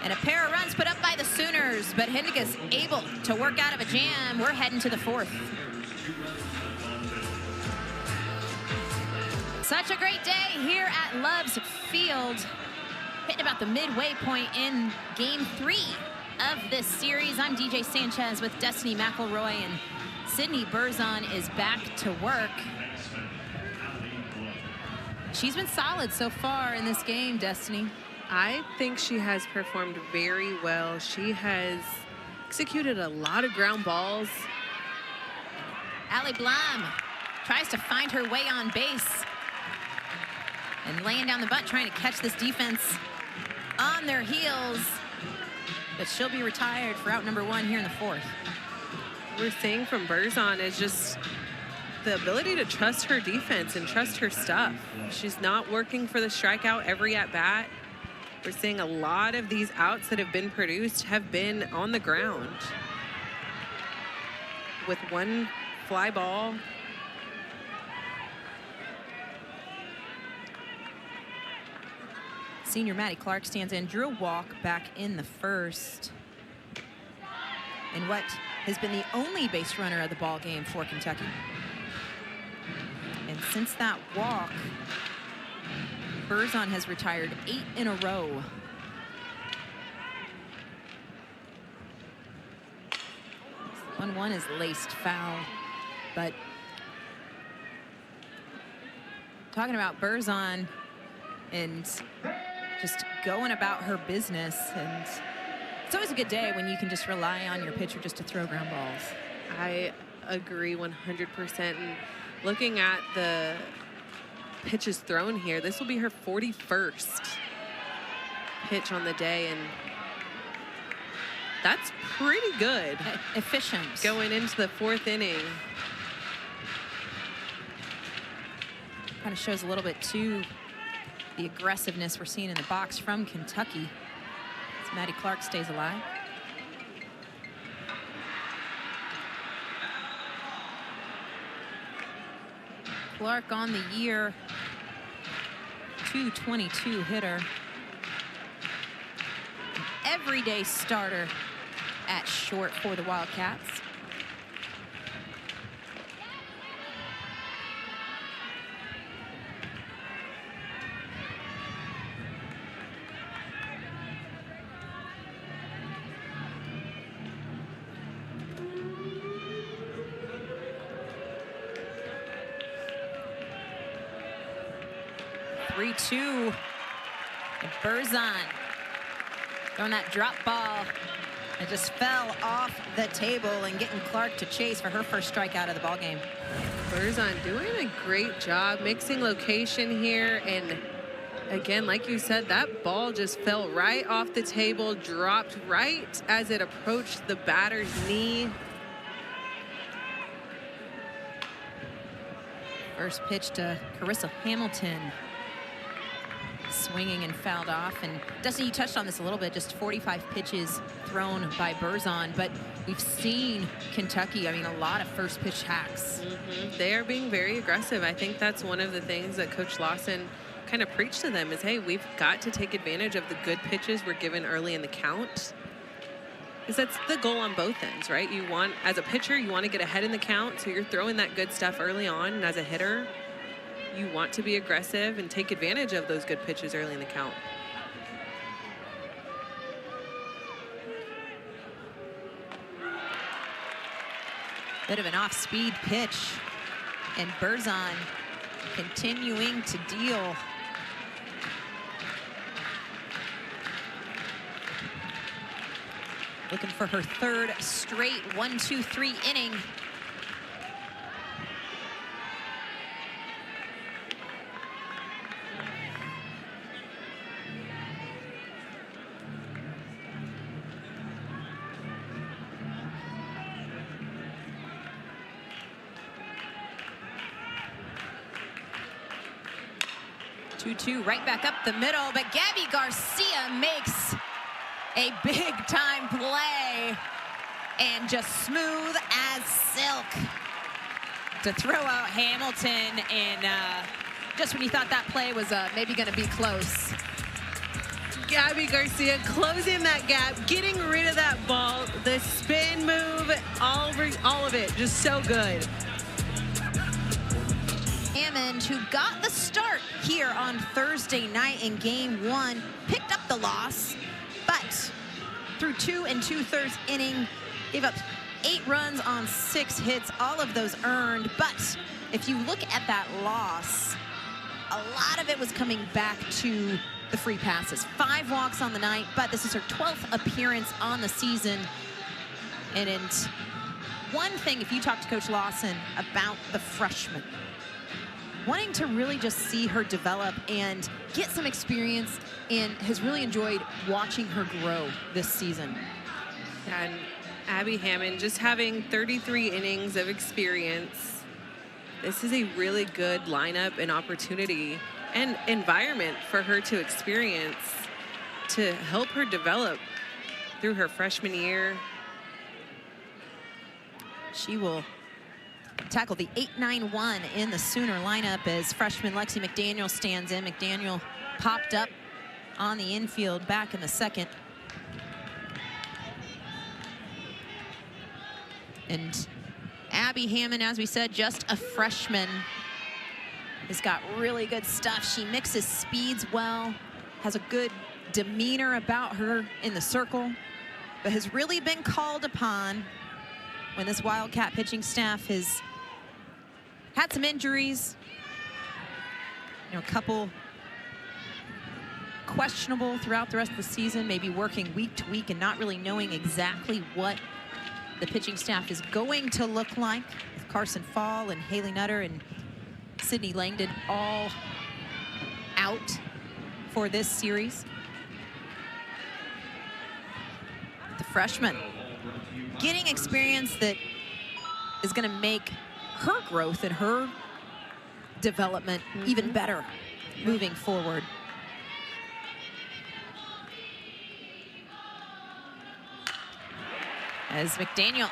And a pair of runs put up by the Sooners, but Hindigus able to work out of a jam. We're heading to the 4th. Such a great day here at Love's Field. Hitting about the midway point in game 3 of this series. I'm DJ Sanchez with Destiny McElroy, and Sydney Berzon is back to work. She's been solid so far in this game, Destiny. I think she has performed very well. She has executed a lot of ground balls. Allie Blum tries to find her way on base, and laying down the bunt, trying to catch this defense on their heels. but she'll be retired for out number 1 here in the 4th. We're seeing from Berzon is just the ability to trust her defense and trust her stuff. She's not working for the strikeout every at-bat. We're seeing a lot of these outs that have been produced have been on the ground with one fly ball. Senior Maddie Clark stands in, drew a walk back in the 1st. And what has been the only base runner of the ball game for Kentucky. And since that walk, Berzon has retired 8 in a row. This 1-1 is laced foul, but talking about Berzon and just going about her business, and it's always a good day when you can just rely on your pitcher just to throw ground balls. I agree 100%. And looking at the pitches thrown here, this will be her 41st pitch on the day, and that's pretty good. Efficient. Going into the 4th inning. Kind of shows a little bit too the aggressiveness we're seeing in the box from Kentucky as Maddie Clark stays alive. Clark on the year, 222 hitter. An everyday starter at short for the Wildcats. Two. And Berzon throwing that drop ball. It just fell off the table and getting Clark to chase for her first strikeout of the ball game. Berzon doing a great job mixing location here, and again, like you said, that ball just fell right off the table, dropped right as it approached the batter's knee. First pitch to Carissa Hamilton. Swinging and fouled off. And Dustin, you touched on this a little bit, just 45 pitches thrown by Berzon, but we've seen Kentucky, I mean, a lot of first pitch hacks. They are being very aggressive. I think that's one of the things that Coach Lawson kind of preached to them is, hey, we've got to take advantage of the good pitches we're given early in the count. Because that's the goal on both ends, right? You want, as a pitcher, you want to get ahead in the count, so you're throwing that good stuff early on, and as a hitter, you want to be aggressive and take advantage of those good pitches early in the count. Bit of an off-speed pitch, and Berzon continuing to deal. Looking for her 3rd straight 1-2-3 inning. Right back up the middle, but Gabby Garcia makes a big-time play and just smooth as silk to throw out Hamilton. And just when you thought that play was maybe going to be close. Gabby Garcia closing that gap, getting rid of that ball, the spin move, all of it, just so good. Hammond, who got the start here on Thursday night in game 1, picked up the loss, but through 2 2/3 inning, gave up 8 runs on 6 hits, all of those earned. But if you look at that loss, a lot of it was coming back to the free passes. 5 walks on the night, but this is her 12th appearance on the season. And one thing, if you talk to Coach Lawson about the freshman, wanting to really just see her develop and get some experience and has really enjoyed watching her grow this season. And Abby Hammond just having 33 innings of experience. This is a really good lineup and opportunity and environment for her to experience to help her develop through her freshman year. She will tackle the 8-9-1 in the Sooner lineup as freshman Lexi McDaniel stands in. McDaniel popped up on the infield back in the second. And Abby Hammond, as we said, just a freshman, has got really good stuff. She mixes speeds well, has a good demeanor about her in the circle, but has really been called upon when this Wildcat pitching staff has had some injuries. You know, a couple questionable throughout the rest of the season, maybe working week to week and not really knowing exactly what the pitching staff is going to look like, with Carson Fall and Haley Nutter and Sydney Langdon all out for this series. The freshman getting experience that is going to make her growth and her development even better moving forward. As McDaniel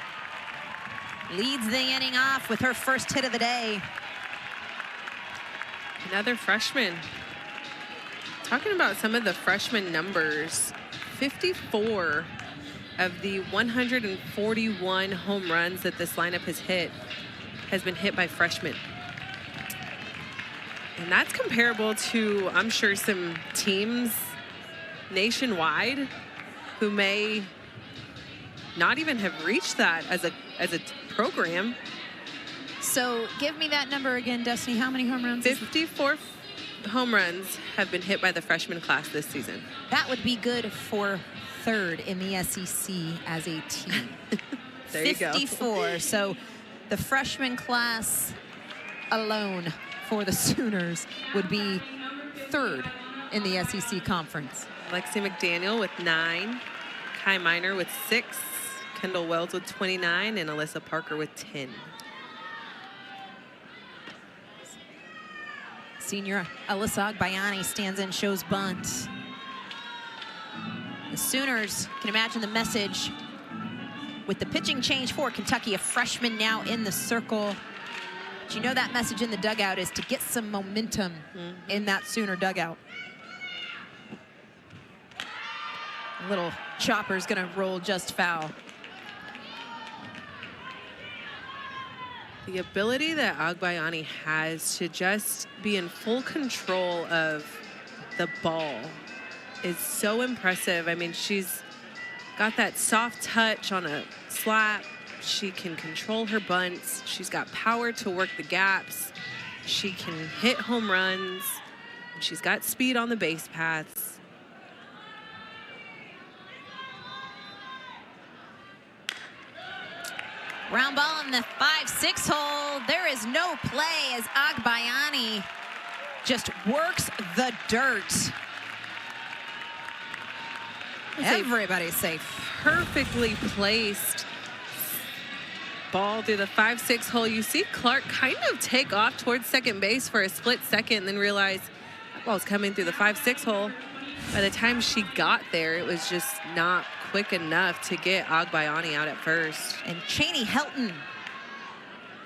leads the inning off with her first hit of the day. Another freshman. Talking about some of the freshman numbers, 54 of the 141 home runs that this lineup has been hit by freshmen. And that's comparable to, I'm sure, some teams nationwide who may not even have reached that as a program. So give me that number again, Destiny. How many home runs? 54 home runs have been hit by the freshman class this season. That would be good for third in the SEC as a team. There you go. 54. So the freshman class alone for the Sooners would be third in the SEC conference. Lexi McDaniel with 9, Kai Miner with 6, Kendall Wells with 29, and Alyssa Parker with 10. Senior Alyssa Agbayani stands in, shows bunt. The Sooners can imagine the message with the pitching change for Kentucky, a freshman now in the circle. But you know that message in the dugout is to get some momentum in that Sooner dugout. Little chopper's gonna roll just foul. The ability that Agbayani has to just be in full control of the ball is so impressive. I mean, she's got that soft touch on a slap. She can control her bunts. She's got power to work the gaps. She can hit home runs. She's got speed on the base paths. Round ball in the 5-6 hole. There is no play as Agbayani just works the dirt. Everybody's safe. Perfectly placed ball through the 5-6 hole. You see Clark kind of take off towards second base for a split second and then realize that ball's coming through the 5-6 hole. By the time she got there, it was just not quick enough to get Agbayani out at first. And Cheney Helton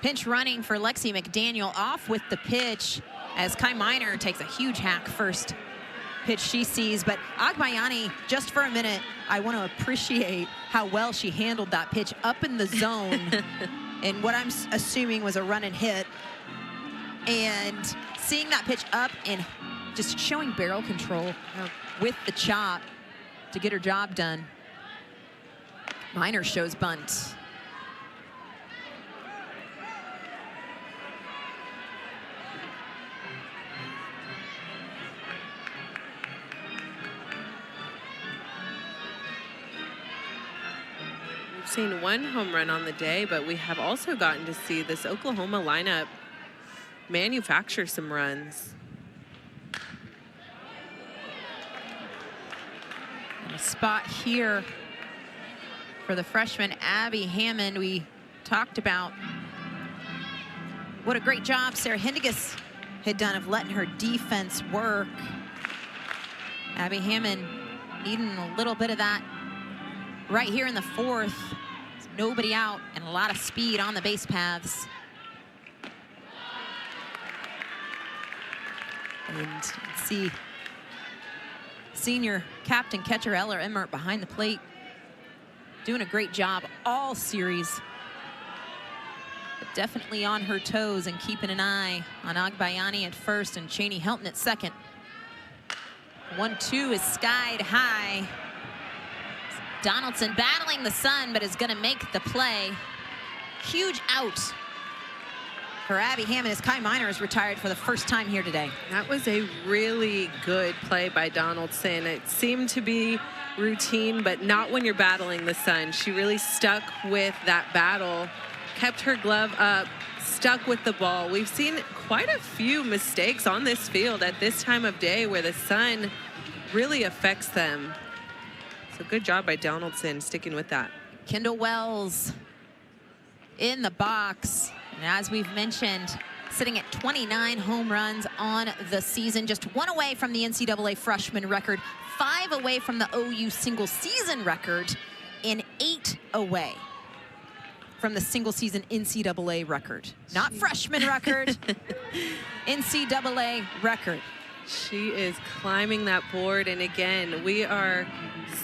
pinch running for Lexi McDaniel, off with the pitch as Kai Miner takes a huge hack first pitch she sees. But Agbayani, just for a minute, I want to appreciate how well she handled that pitch up in the zone in what I'm assuming was a run and hit. And seeing that pitch up and just showing barrel control with the chop to get her job done. Miner shows bunt. We've seen one home run on the day, but we have also gotten to see this Oklahoma lineup manufacture some runs. And a spot here for the freshman, Abby Hammond. We talked about what a great job Sarah Hindigas had done of letting her defense work. Abby Hammond needing a little bit of that right here in the fourth. There's nobody out and a lot of speed on the base paths. And you can see senior captain catcher Ella Emmert behind the plate, doing a great job all series. But definitely on her toes and keeping an eye on Agbayani at first and Cheney Helton at second. 1-2 is skied high. Donaldson battling the sun, but is going to make the play. Huge out for Abby Hammond as Kai Miner is retired for the first time here today. That was a really good play by Donaldson. It seemed to be routine, but not when you're battling the sun. She really stuck with that battle, kept her glove up, stuck with the ball. We've seen quite a few mistakes on this field at this time of day where the sun really affects them. So good job by Donaldson sticking with that. Kendall Wells in the box. And as we've mentioned, sitting at 29 home runs on the season, just 1 away from the NCAA freshman record, 5 away from the OU single season record, and 8 away from the single season NCAA record. Not freshman record, NCAA record. She is climbing that board, and again, we are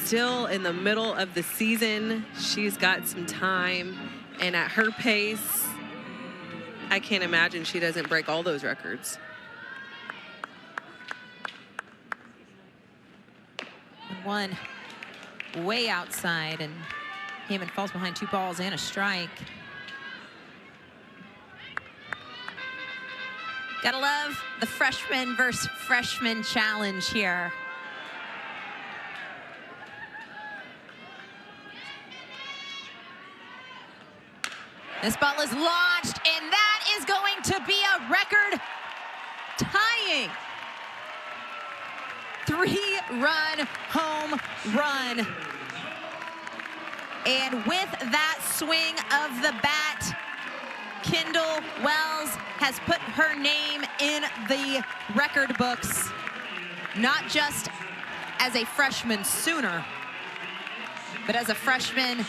still in the middle of the season. She's got some time, and at her pace, I can't imagine she doesn't break all those records. One way outside, and Hammond falls behind 2 balls and a strike. Gotta love the freshman versus freshman challenge here. This ball is launched, and that is going to be a record tying 3-run home run. And with that swing of the bat, Kendall Wells has put her name in the record books, not just as a freshman Sooner, but as a freshman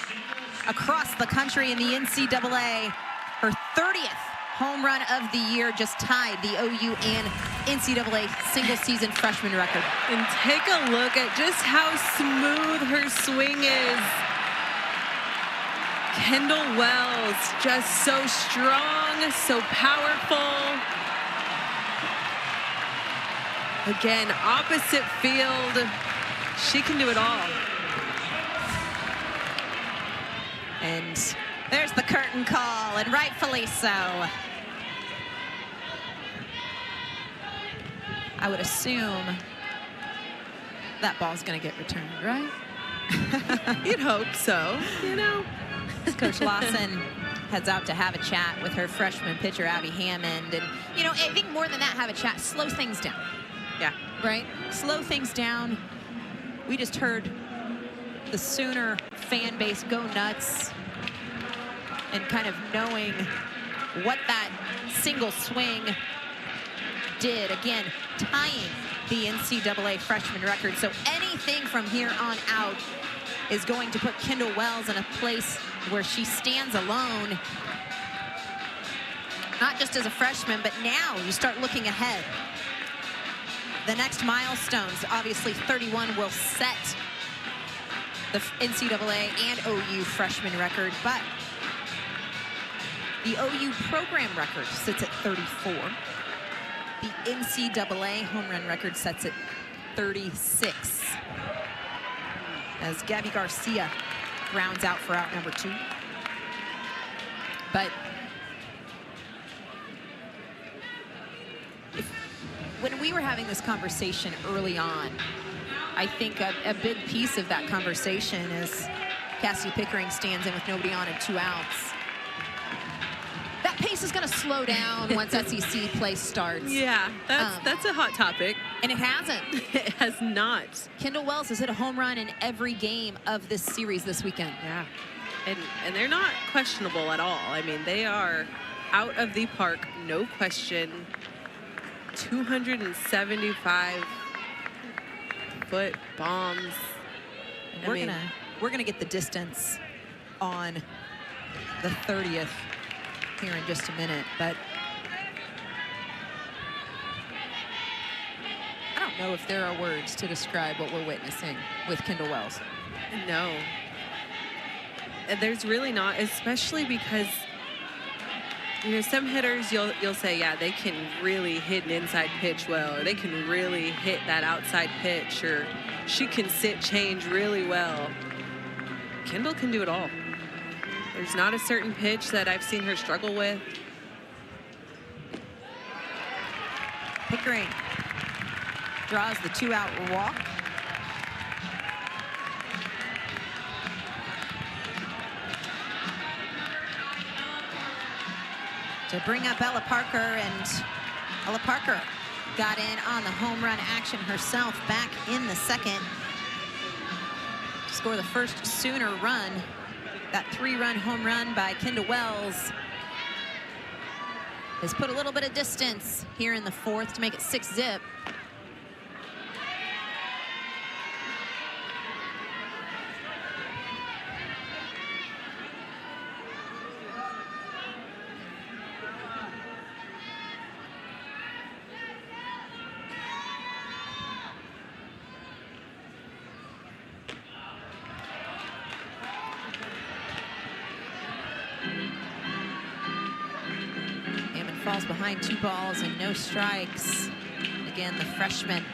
across the country in the NCAA. Her 30th home run of the year, just tied the OU and NCAA single season freshman record. And take a look at just how smooth her swing is. Kendall Wells, just so strong, so powerful. Again, opposite field, she can do it all. And there's the curtain call, and rightfully so. I would assume that ball's gonna get returned, right? You'd hope so, you know. Coach Lawson heads out to have a chat with her freshman pitcher, Abby Hammond. And, you know, I think more than that, have a chat, slow things down. Yeah. Right? Slow things down. We just heard the Sooner fan base go nuts, and kind of knowing what that single swing did. Again, tying the NCAA freshman record. So anything from here on out is going to put Kendall Wells in a place where she stands alone, not just as a freshman, but now you start looking ahead. The next milestones, obviously 31 will set the NCAA and OU freshman record, but the OU program record sits at 34. The NCAA home run record sets at 36. As Gabby Garcia rounds out for out number 2. But when we were having this conversation early on, I think a big piece of that conversation is Cassie Pickering stands in with nobody on and 2 outs. That pace is going to slow down once SEC play starts. Yeah, that's a hot topic. And it hasn't. It has not. Kendall Wells has hit a home run in every game of this series this weekend. Yeah, and they're not questionable at all. I mean, they are out of the park, no question. 275-foot bombs. We're gonna get the distance on the 30th here in just a minute, but I don't know if there are words to describe what we're witnessing with Kendall Wells. No, there's really not, especially because, you know, some hitters you'll say, yeah, they can really hit an inside pitch well, or they can really hit that outside pitch, or she can sit change really well. Kendall can do it all. There's not a certain pitch that I've seen her struggle with. Pickering draws the 2-out walk. To bring up Ella Parker, and Ella Parker got in on the home run action herself back in the second to score the first Sooner run. That 3-run home run by Kendall Wells has put a little bit of distance here in the fourth to make it 6-zip. Falls behind 2 balls and no strikes. Again, the freshman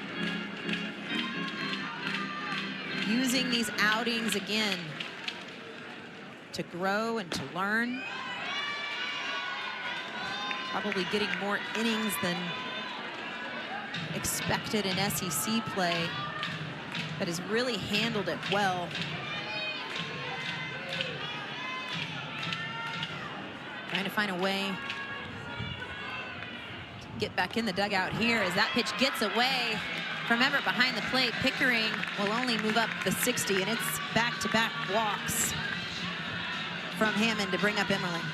using these outings again to grow and to learn. Probably getting more innings than expected in SEC play, but has really handled it well. Trying to find a way get back in the dugout here as that pitch gets away from Everett behind the plate. Pickering will only move up the 60, and it's back-to-back walks from Hammond to bring up Emmerling.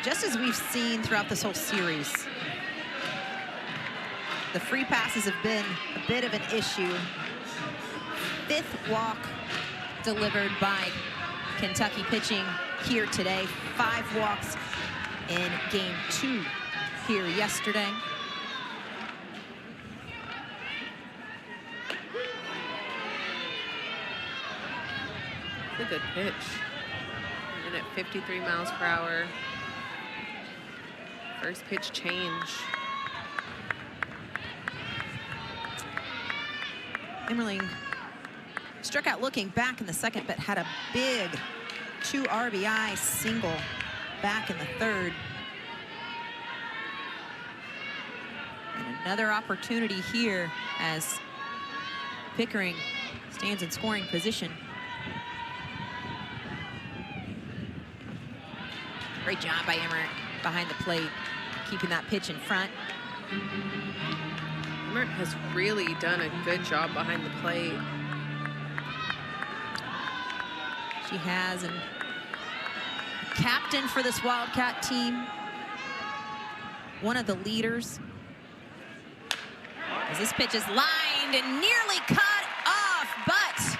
Just as we've seen throughout this whole series, the free passes have been a bit of an issue. 5th walk delivered by Kentucky pitching here today. 5 walks in game 2 here yesterday. It's a good pitch. And at 53 miles per hour. First pitch change. Emmerling struck out looking back in the second, but had a big 2 RBI single back in the third. And another opportunity here as Pickering stands in scoring position. Great job by Emmert behind the plate, keeping that pitch in front. Emmert has really done a good job behind the plate. She has, and captain for this Wildcat team, one of the leaders. As this pitch is lined and nearly cut off, but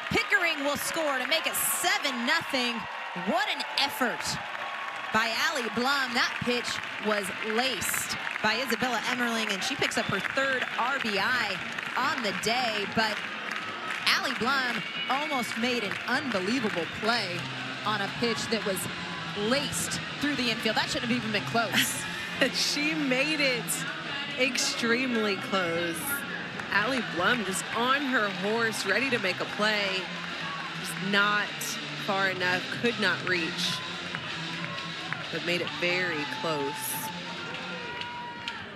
Pickering will score to make it 7-0. What an effort by Allie Blum. That pitch was laced by Isabella Emmerling, and she picks up her 3rd RBI on the day, but Allie Blum almost made an unbelievable play on a pitch that was laced through the infield. That shouldn't have even been close. She made it extremely close. Allie Blum just on her horse, ready to make a play. Just not far enough, could not reach, but made it very close.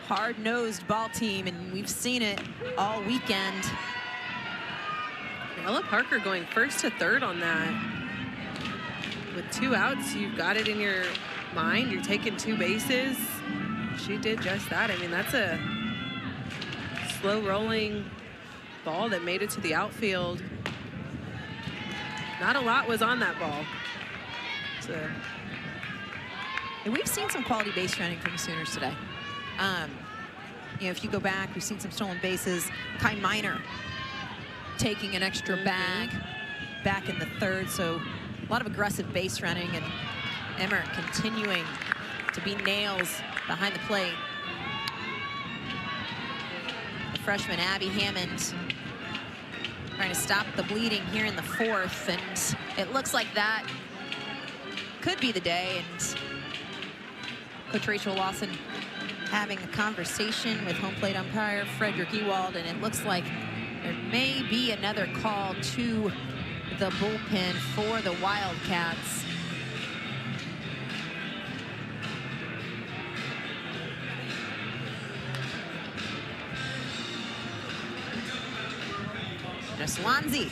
Hard-nosed ball team, and we've seen it all weekend. Ella Parker going first to third on that. With 2 outs, you've got it in your mind. You're taking 2 bases. She did just that. I mean, that's a slow rolling ball that made it to the outfield. Not a lot was on that ball. So. And we've seen some quality base running from the Sooners today. You know, if you go back, we've seen some stolen bases. Kai Minor taking an extra bag back in the third. So a lot of aggressive base running, and Emmert continuing to be nails behind the plate. The freshman Abby Hammond trying to stop the bleeding here in the fourth, and it looks like that could be the day. And Coach Rachel Lawson having a conversation with home plate umpire Frederick Ewald, and it looks like there may be another call to the bullpen for the Wildcats. Swansea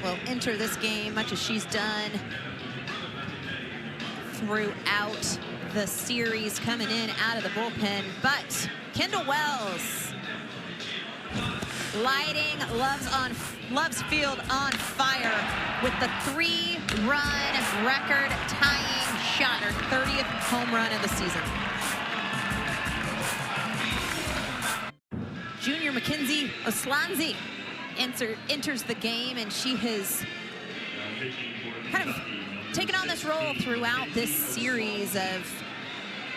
will enter this game, much as she's done throughout the series, coming in out of the bullpen. But Kendall Wells lighting Love's Field on fire with the 3-run record tying shot, her 30th home run of the season. Junior Mackenzie Oslanzi enters the game, and she has kind of taken on this role throughout this series of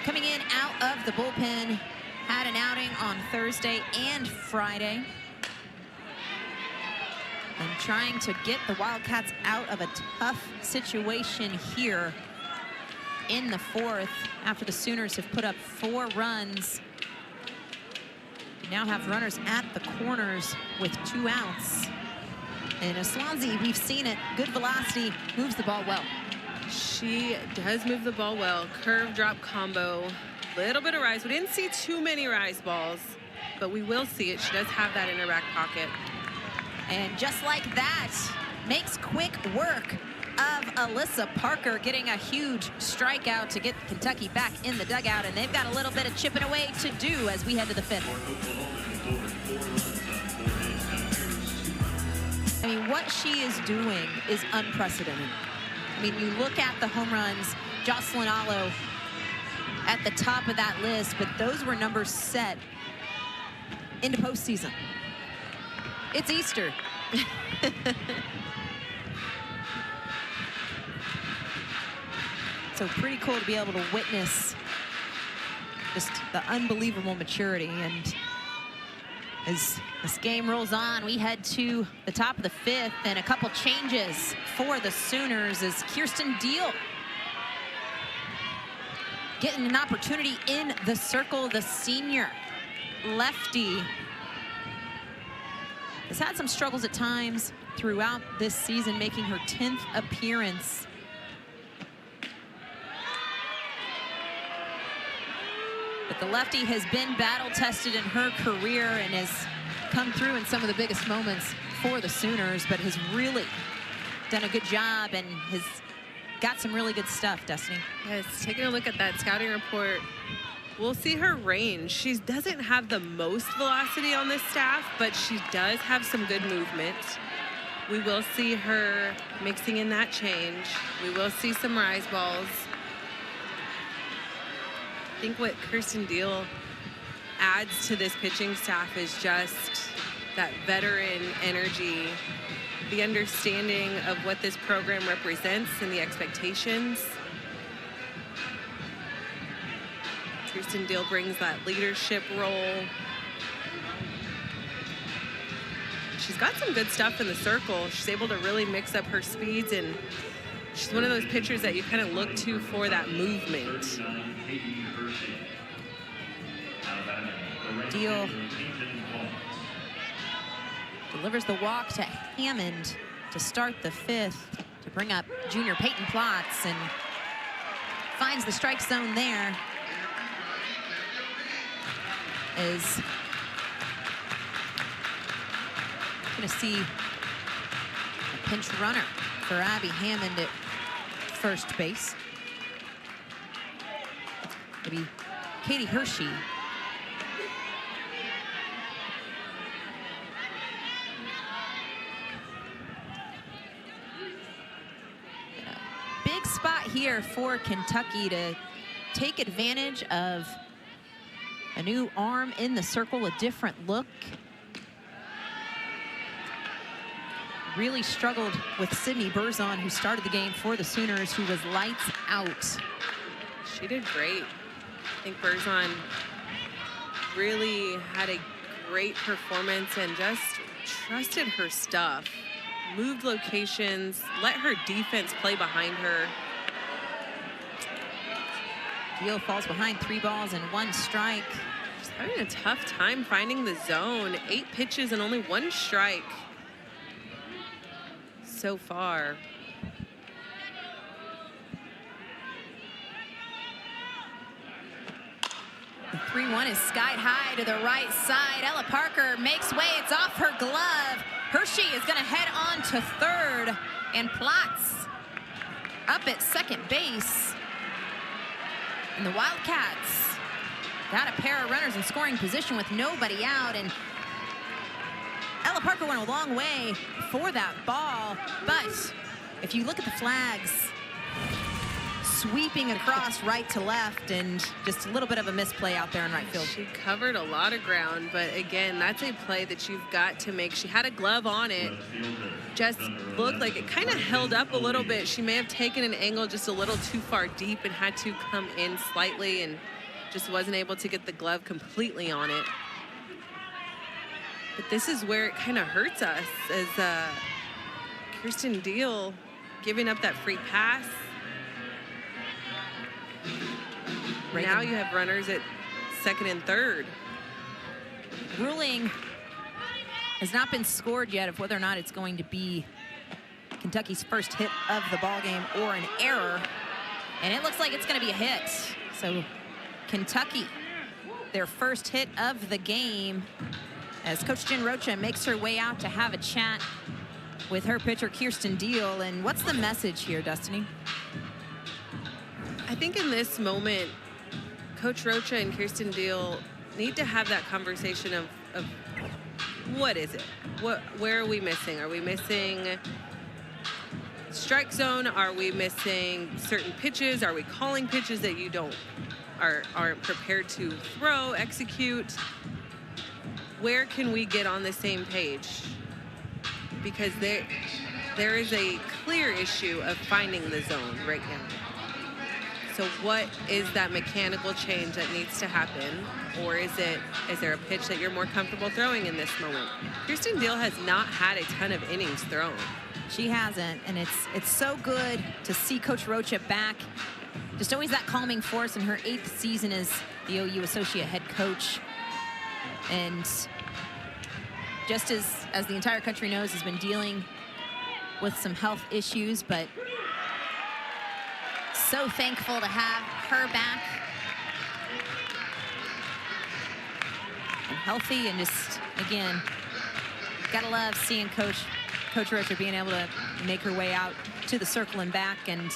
coming in out of the bullpen. Had an outing on Thursday and Friday, and trying to get the Wildcats out of a tough situation here in the fourth after the Sooners have put up 4 runs. Now have runners at the corners with 2 outs. And Swansea, we've seen it, good velocity, moves the ball well. She does move the ball well. Curve drop combo, little bit of rise. We didn't see too many rise balls, but we will see it. She does have that in her back pocket. And just like that, makes quick work of Alyssa Parker, getting a huge strikeout to get Kentucky back in the dugout, and they've got a little bit of chipping away to do as we head to the 5th. I mean, what she is doing is unprecedented. I mean, you look at the home runs, Jocelyn Allo at the top of that list, but those were numbers set into postseason. It's Easter. So pretty cool to be able to witness just the unbelievable maturity. And as this game rolls on, we head to the top of the 5th, and a couple changes for the Sooners as Kirsten Deal getting an opportunity in the circle. The senior lefty has had some struggles at times throughout this season, making her 10th appearance. But the lefty has been battle-tested in her career and has come through in some of the biggest moments for the Sooners, but has really done a good job and has got some really good stuff, Destiny. Yes, taking a look at that scouting report, we'll see her range. She doesn't have the most velocity on this staff, but she does have some good movement. We will see her mixing in that change. We will see some rise balls. I think what Kirsten Deal adds to this pitching staff is just that veteran energy, the understanding of what this program represents and the expectations. Kirsten Deal brings that leadership role. She's got some good stuff in the circle. She's able to really mix up her speeds, and she's one of those pitchers that you kind of look to for that movement. Deal delivers the walk to Hammond to start the 5th to bring up junior Peyton Plotz, and finds the strike zone there. Is going to see Pinch runner for Abby Hammond at first base. Maybe Katie Hershey. Big spot here for Kentucky to take advantage of a new arm in the circle, a different look. Really struggled with Sydney Berzon, who started the game for the Sooners, who was lights out. She did great. I think Berzon really had a great performance and just trusted her stuff. Moved locations, let her defense play behind her. Deal falls behind 3 balls and 1 strike. She's having a tough time finding the zone. 8 pitches and only 1 strike so far. The 3-1 is skied high to the right side. Ella Parker makes way. It's off her glove. Hershey is going to head on to third, and Platts up at second base. And the Wildcats got a pair of runners in scoring position with nobody out, and Ella Parker went a long way for that ball, but if you look at the flags, sweeping across right to left, and just a little bit of a misplay out there in right field. She covered a lot of ground, but again, that's a play that you've got to make. She had a glove on it. Just looked like it kind of held up a little bit. She may have taken an angle just a little too far deep and had to come in slightly and just wasn't able to get the glove completely on it. But this is where it kind of hurts us, as Kirsten Deal giving up that free pass. Now you have runners at second and third. Ruling has not been scored yet of whether or not it's going to be Kentucky's first hit of the ball game or an error, and it looks like it's going to be a hit. So Kentucky, their first hit of the game, as Coach Jen Rocha makes her way out to have a chat with her pitcher Kirsten Deal. And what's the message here, Destiny? I think in this moment, Coach Rocha and Kirsten Deal need to have that conversation of what is it? Where are we missing? Are we missing strike zone? Are we missing certain pitches? Are we calling pitches that you aren't prepared to throw, execute? Where can we get on the same page? Because there is a clear issue of finding the zone right now. So what is that mechanical change that needs to happen? Or is there a pitch that you're more comfortable throwing in this moment? Kirsten Deal has not had a ton of innings thrown. She hasn't, and it's so good to see Coach Rocha back. Just always that calming force in her 8th season as the OU associate head coach. And just as the entire country knows, has been dealing with some health issues, but so thankful to have her back and healthy, and just, again, gotta love seeing Coach Rocha being able to make her way out to the circle and back, and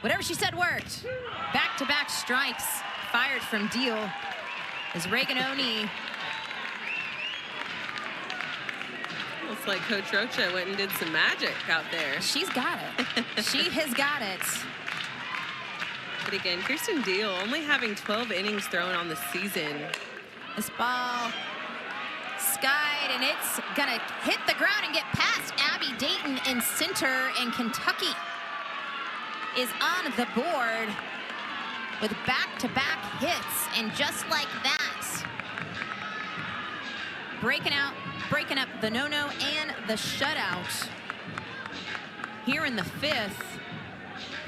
whatever she said worked. Back-to-back strikes fired from Deal as Reagan Oni. Looks like Coach Rocha went and did some magic out there. She's got it. She has got it. But again, Kirsten Deal only having 12 innings thrown on the season. This ball skied, and it's gonna hit the ground and get past Abby Dayton in center, and Kentucky is on the board with back-to-back hits, and just like that, breaking up the no-no and the shutout here in the 5th.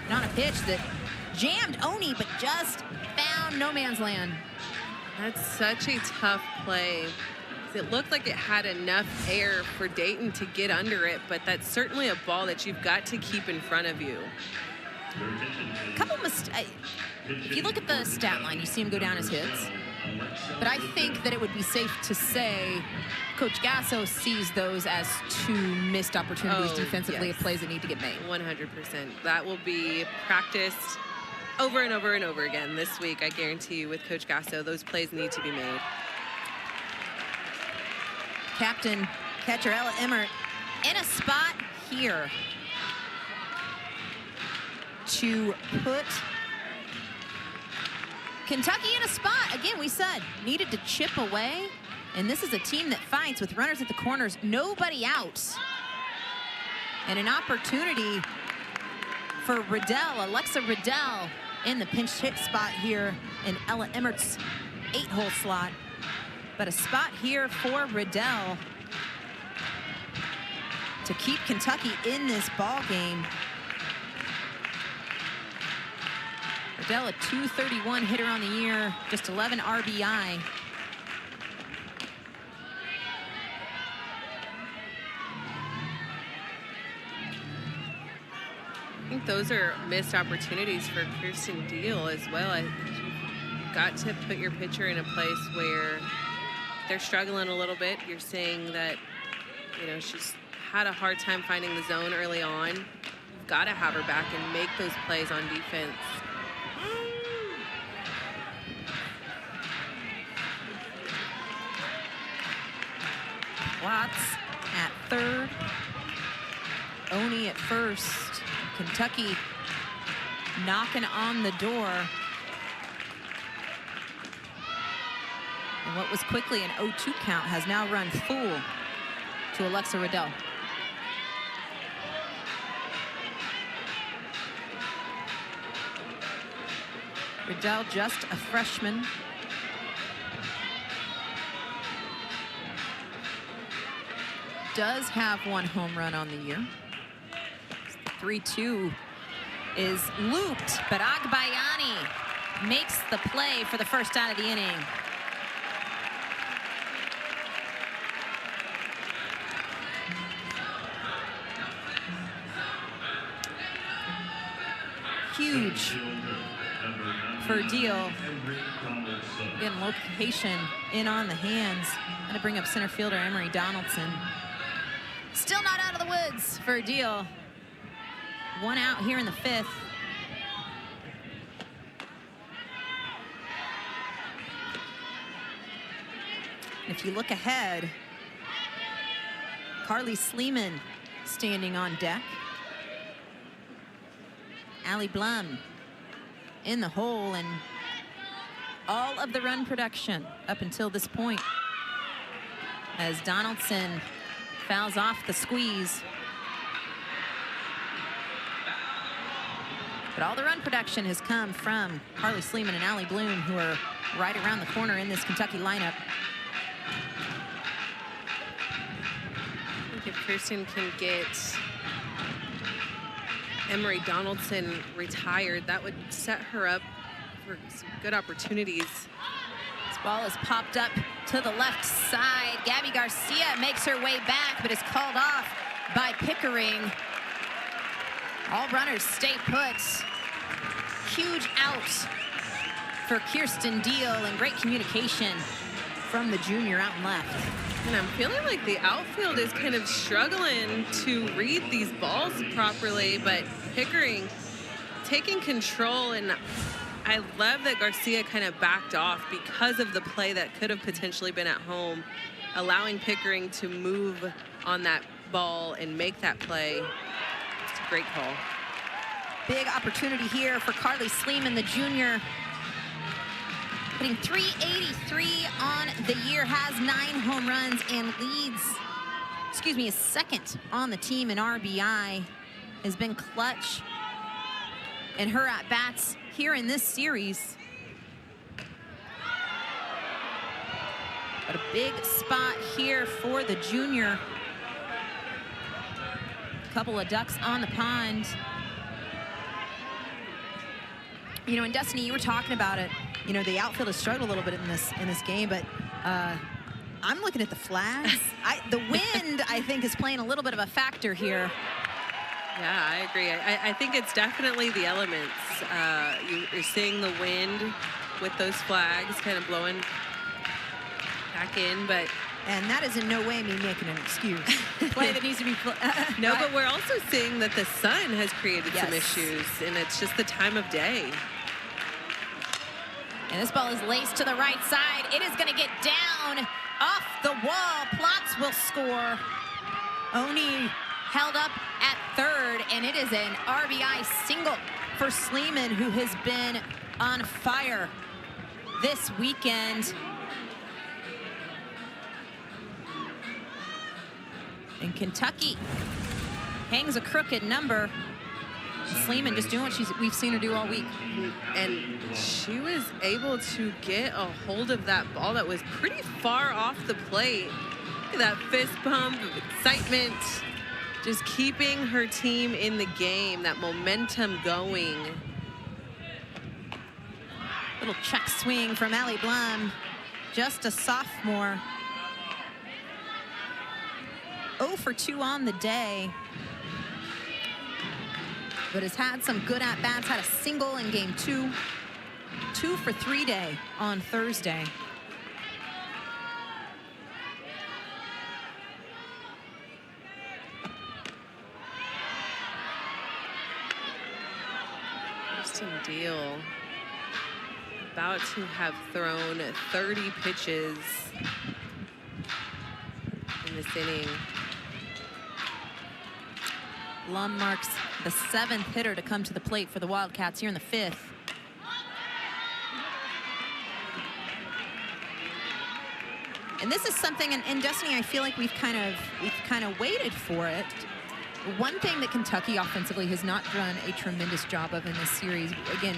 And on a pitch that jammed Oni, but just found no man's land. That's such a tough play. It looked like it had enough air for Dayton to get under it, but that's certainly a ball that you've got to keep in front of you. If you look at the stat line, you see him go down as hits. But I think that it would be safe to say Coach Gasso sees those as 2 missed opportunities defensively of plays that need to get made. 100%. That will be practiced over and over and over again this week. I guarantee you with Coach Gasso, those plays need to be made. Captain catcher Ella Emmert in a spot here to put Kentucky in a spot. Again, we said needed to chip away, and this is a team that fights with runners at the corners, nobody out. And an opportunity for Riddell, Alexa Riddell, in the pinch hit spot here in Ella Emmert's 8-hole slot. But a spot here for Riddell to keep Kentucky in this ball game. Riddell, a .231 hitter on the year, just 11 RBI. I think those are missed opportunities for Kirsten Deal as well. You've got to put your pitcher in a place where they're struggling a little bit. You're saying that, she's had a hard time finding the zone early on. You've got to have her back and make those plays on defense. Watts at third. Oni at first. Kentucky knocking on the door. And what was quickly an 0-2 count has now run full to Alexa Riddell. Riddell, just a freshman. Does have 1 home run on the year. The 3-2 is looped, but Agbayani makes the play for the first out of the inning. Huge for Deal. Again, location in on the hands. Going to bring up center fielder Emery Donaldson. Still not out of the woods for Deal. 1 out here in the 5th. If you look ahead, Carly Sleeman standing on deck. Allie Blum in the hole, and all of the run production up until this point as Donaldson fouls off the squeeze. But all the run production has come from Carly Sleeman and Allie Bloom, who are right around the corner in this Kentucky lineup. I think if Kirsten can get Emery Donaldson retired, that would set her up for some good opportunities. This ball is popped up to the left side. Gabby Garcia makes her way back, but is called off by Pickering. All runners stay put. Huge out for Kirsten Deal, and great communication from the junior out and left. And I'm feeling like the outfield is kind of struggling to read these balls properly, but Pickering taking control, and I love that Garcia kind of backed off because of the play that could have potentially been at home, allowing Pickering to move on that ball and make that play. It's a great call. Big opportunity here for Carly Sleeman, the junior. Putting .383 on the year, has 9 home runs and is second on the team in RBI. Has been clutch in her at-bats here in this series. But a big spot here for the junior. Couple of ducks on the pond. And Destiny, you were talking about it. The outfield has struggled a little bit in this game, but I'm looking at the flags. The wind, I think, is playing a little bit of a factor here. Yeah, I agree. I think it's definitely the elements. You're seeing the wind with those flags kind of blowing back in, but And that is in no way me making an excuse. Play that needs to be no, but we're also seeing that the sun has created some Yes. issues, and it's just the time of day. And this ball is laced to the right side. It is going to get down off the wall. Plotz will score. Oni held up at third, and it is an RBI single for Sleeman, who has been on fire this weekend. And Kentucky hangs a crooked number. Sleeman just doing what we've seen her do all week. And she was able to get a hold of that ball that was pretty far off the plate. Look at that fist pump of excitement. Just keeping her team in the game, that momentum going. Little check swing from Allie Blum, just a sophomore. 0 for 2 on the day, but has had some good at-bats, had a single in game 2, 2 for 3 day on Thursday. Kirsten Deal about to have thrown 30 pitches in this inning. Blum marks the 7th hitter to come to the plate for the Wildcats here in the 5th. And this is something in Destiny, I feel like we've kind of waited for it. One thing that Kentucky offensively has not done a tremendous job of in this series, again,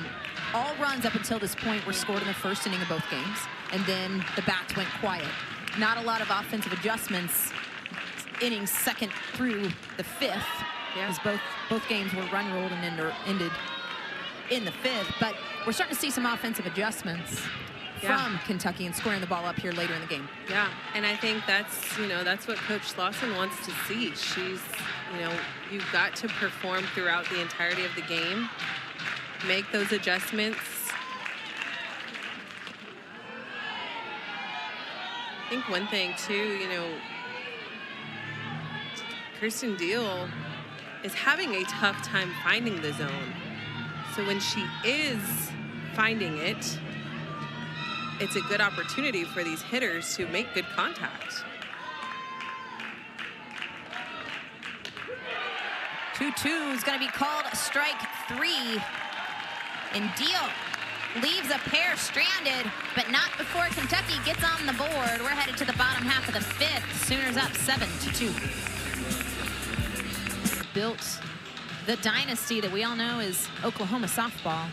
all runs up until this point were scored in the first inning of both games, and then the bats went quiet. Not a lot of offensive adjustments innings 2nd through the 5th, because both games were run ruled and ended in the 5th. But we're starting to see some offensive adjustments from Kentucky and scoring the ball up here later in the game. Yeah, and I think that's, that's what Coach Lawson wants to see. She's, you've got to perform throughout the entirety of the game, make those adjustments. I think one thing too, Kirsten Deal is having a tough time finding the zone. So when she is finding it, it's a good opportunity for these hitters to make good contact. 2-2 is going to be called strike 3. And Deal leaves a pair stranded, but not before Kentucky gets on the board. We're headed to the bottom half of the 5th. Sooners up 7-2. Built the dynasty that we all know is Oklahoma softball.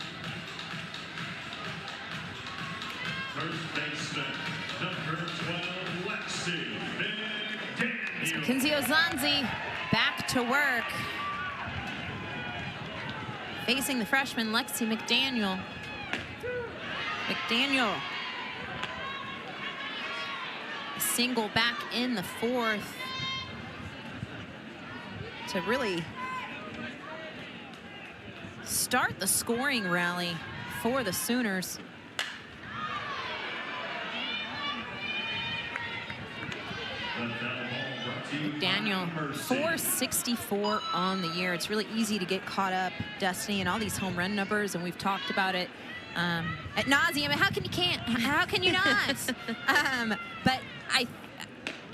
First baseman, number 12, Lexi McDaniel. Mackenzie Ozanzi back to work, facing the freshman Lexi McDaniel. A single back in the 4th to really start the scoring rally for the Sooners. McDaniel, 464 on the year. It's really easy to get caught up, Destiny, and all these home run numbers, and we've talked about it at nauseum. How can you not? But I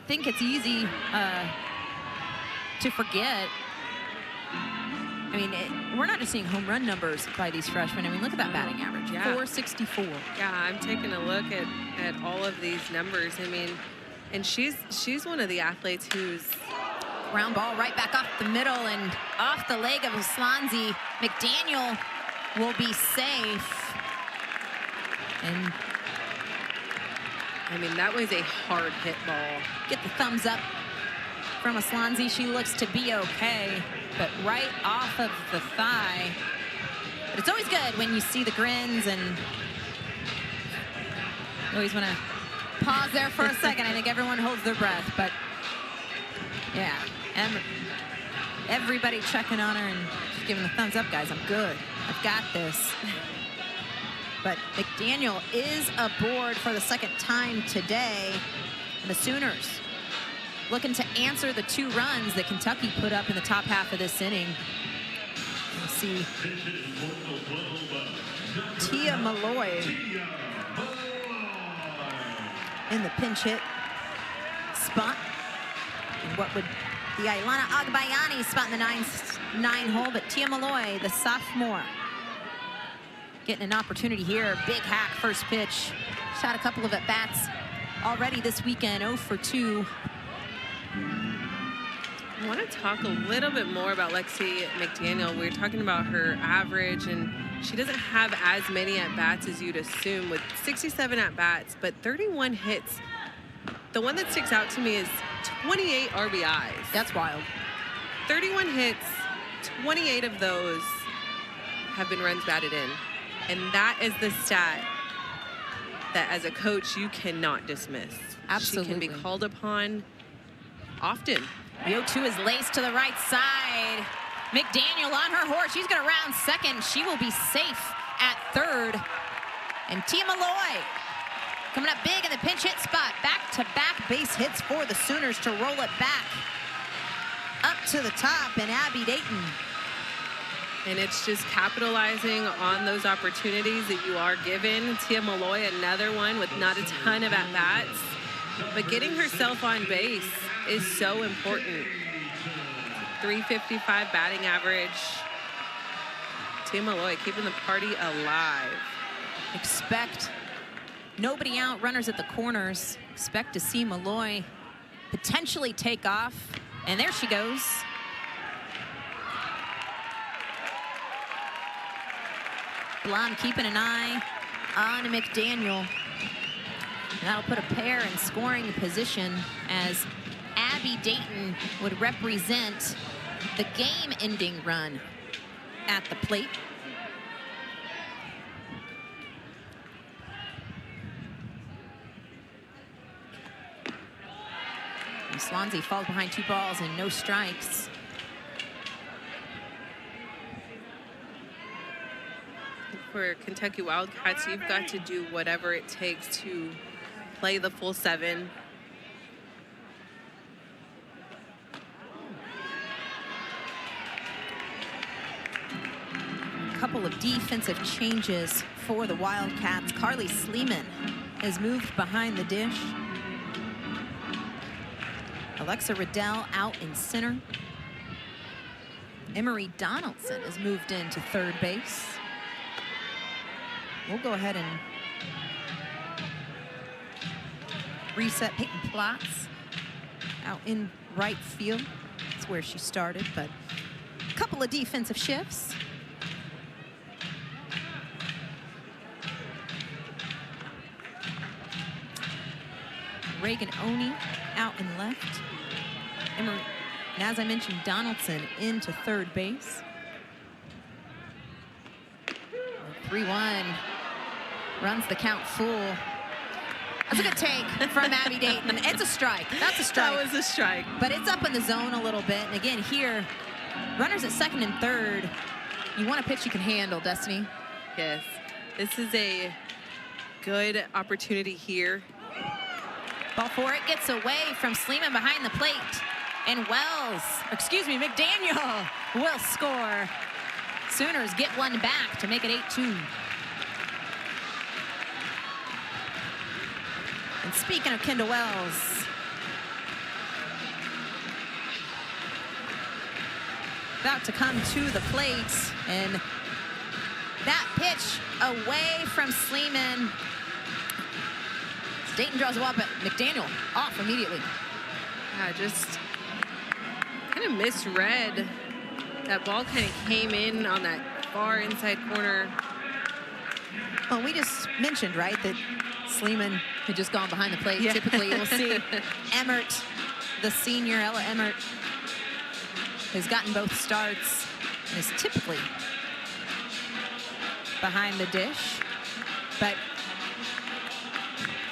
think it's easy to forget. I mean, we're not just seeing home run numbers by these freshmen. I mean, look at that batting average, 464. Yeah, I'm taking a look at all of these numbers. I mean, and she's one of the athletes who's ground ball right back off the middle and off the leg of Slanzi. McDaniel will be safe. And I mean, that was a hard hit ball. Get the thumbs up from Slanzi. She looks to be okay, but right off of the thigh. But it's always good when you see the grins, and you always want to pause there for a second. I think everyone holds their breath, but yeah, and everybody checking on her and just giving the thumbs up, guys. I'm good. I've got this. But McDaniel is aboard for the second time today. And the Sooners looking to answer the 2 runs that Kentucky put up in the top half of this inning. We'll see Tia Malloy in the pinch hit spot. And what would the Ailana Agbayani spot in the 9 hole, but Tia Malloy, the sophomore, getting an opportunity here. Big hack first pitch. Shot a couple of at-bats already this weekend, 0 for 2. I want to talk a little bit more about Lexi McDaniel. We were talking about her average, and she doesn't have as many at-bats as you'd assume with 67 at-bats, but 31 hits. The one that sticks out to me is 28 RBIs. That's wild. 31 hits, 28 of those have been runs batted in. And that is the stat that as a coach you cannot dismiss. Absolutely. She can be called upon often. The 0-2 is laced to the right side. McDaniel on her horse. She's going to round second. She will be safe at third. And Tia Malloy coming up big in the pinch hit spot. Back-to-back base hits for the Sooners to roll it back up to the top. And Abby Dayton. And it's just capitalizing on those opportunities that you are given. Tia Malloy, another one with not a ton of at-bats. But getting herself on base is so important. 355 batting average. Tia Malloy keeping the party alive. Expect nobody out, runners at the corners. Expect to see Malloy potentially take off. And there she goes. Blom keeping an eye on McDaniel. And that'll put a pair in scoring position as Abby Dayton would represent the game-ending run at the plate. And Swansea falls behind 2 balls and no strikes. For Kentucky Wildcats, you've got to do whatever it takes to play the full 7. A couple of defensive changes for the Wildcats. Carly Sleeman has moved behind the dish. Alexa Riddell out in center. Emery Donaldson has moved into third base. We'll go ahead and reset Peyton Platts out in right field. That's where she started, but a couple of defensive shifts. Reagan Oni out in left. Emery, and as I mentioned, Donaldson into third base. 3-1. Runs the count full. That's a good take from Abby Dayton. It's a strike. That's a strike. That was a strike. But it's up in the zone a little bit. And again, here, runners at second and third. You want a pitch you can handle, Destiny. Yes. This is a good opportunity here. Ball for it gets away from Sleeman behind the plate. And McDaniel will score. Sooners get one back to make it 8-2. And speaking of Kendall Wells, about to come to the plate, and that pitch away from Sleeman. Dayton draws a wall, but McDaniel off immediately. Yeah, just kind of misread. That ball kind of came in on that far inside corner. Well, we just mentioned, right, that Sleeman had just gone behind the plate. Yeah. Typically, you'll see Emmert, the senior, Ella Emmert, has gotten both starts and is typically behind the dish. But